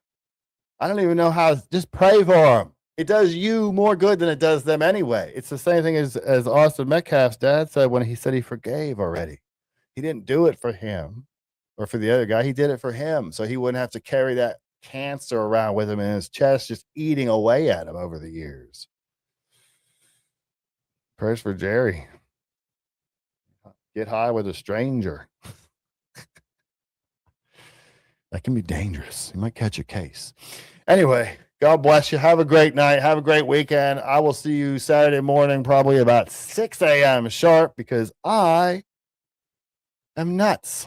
I don't even know how. Just pray for them. It does you more good than it does them anyway. It's the same thing as Austin Metcalf's dad said when he said he forgave already. He didn't do it for him or for the other guy. He did it for him so he wouldn't have to carry that cancer around with him in his chest, just eating away at him over the years. Prayers for Jerry. Get high with a stranger. That can be dangerous. You might catch a case. Anyway, God bless you. Have a great night. Have a great weekend. I will see you Saturday morning, probably about 6 a.m. sharp, because I am nuts.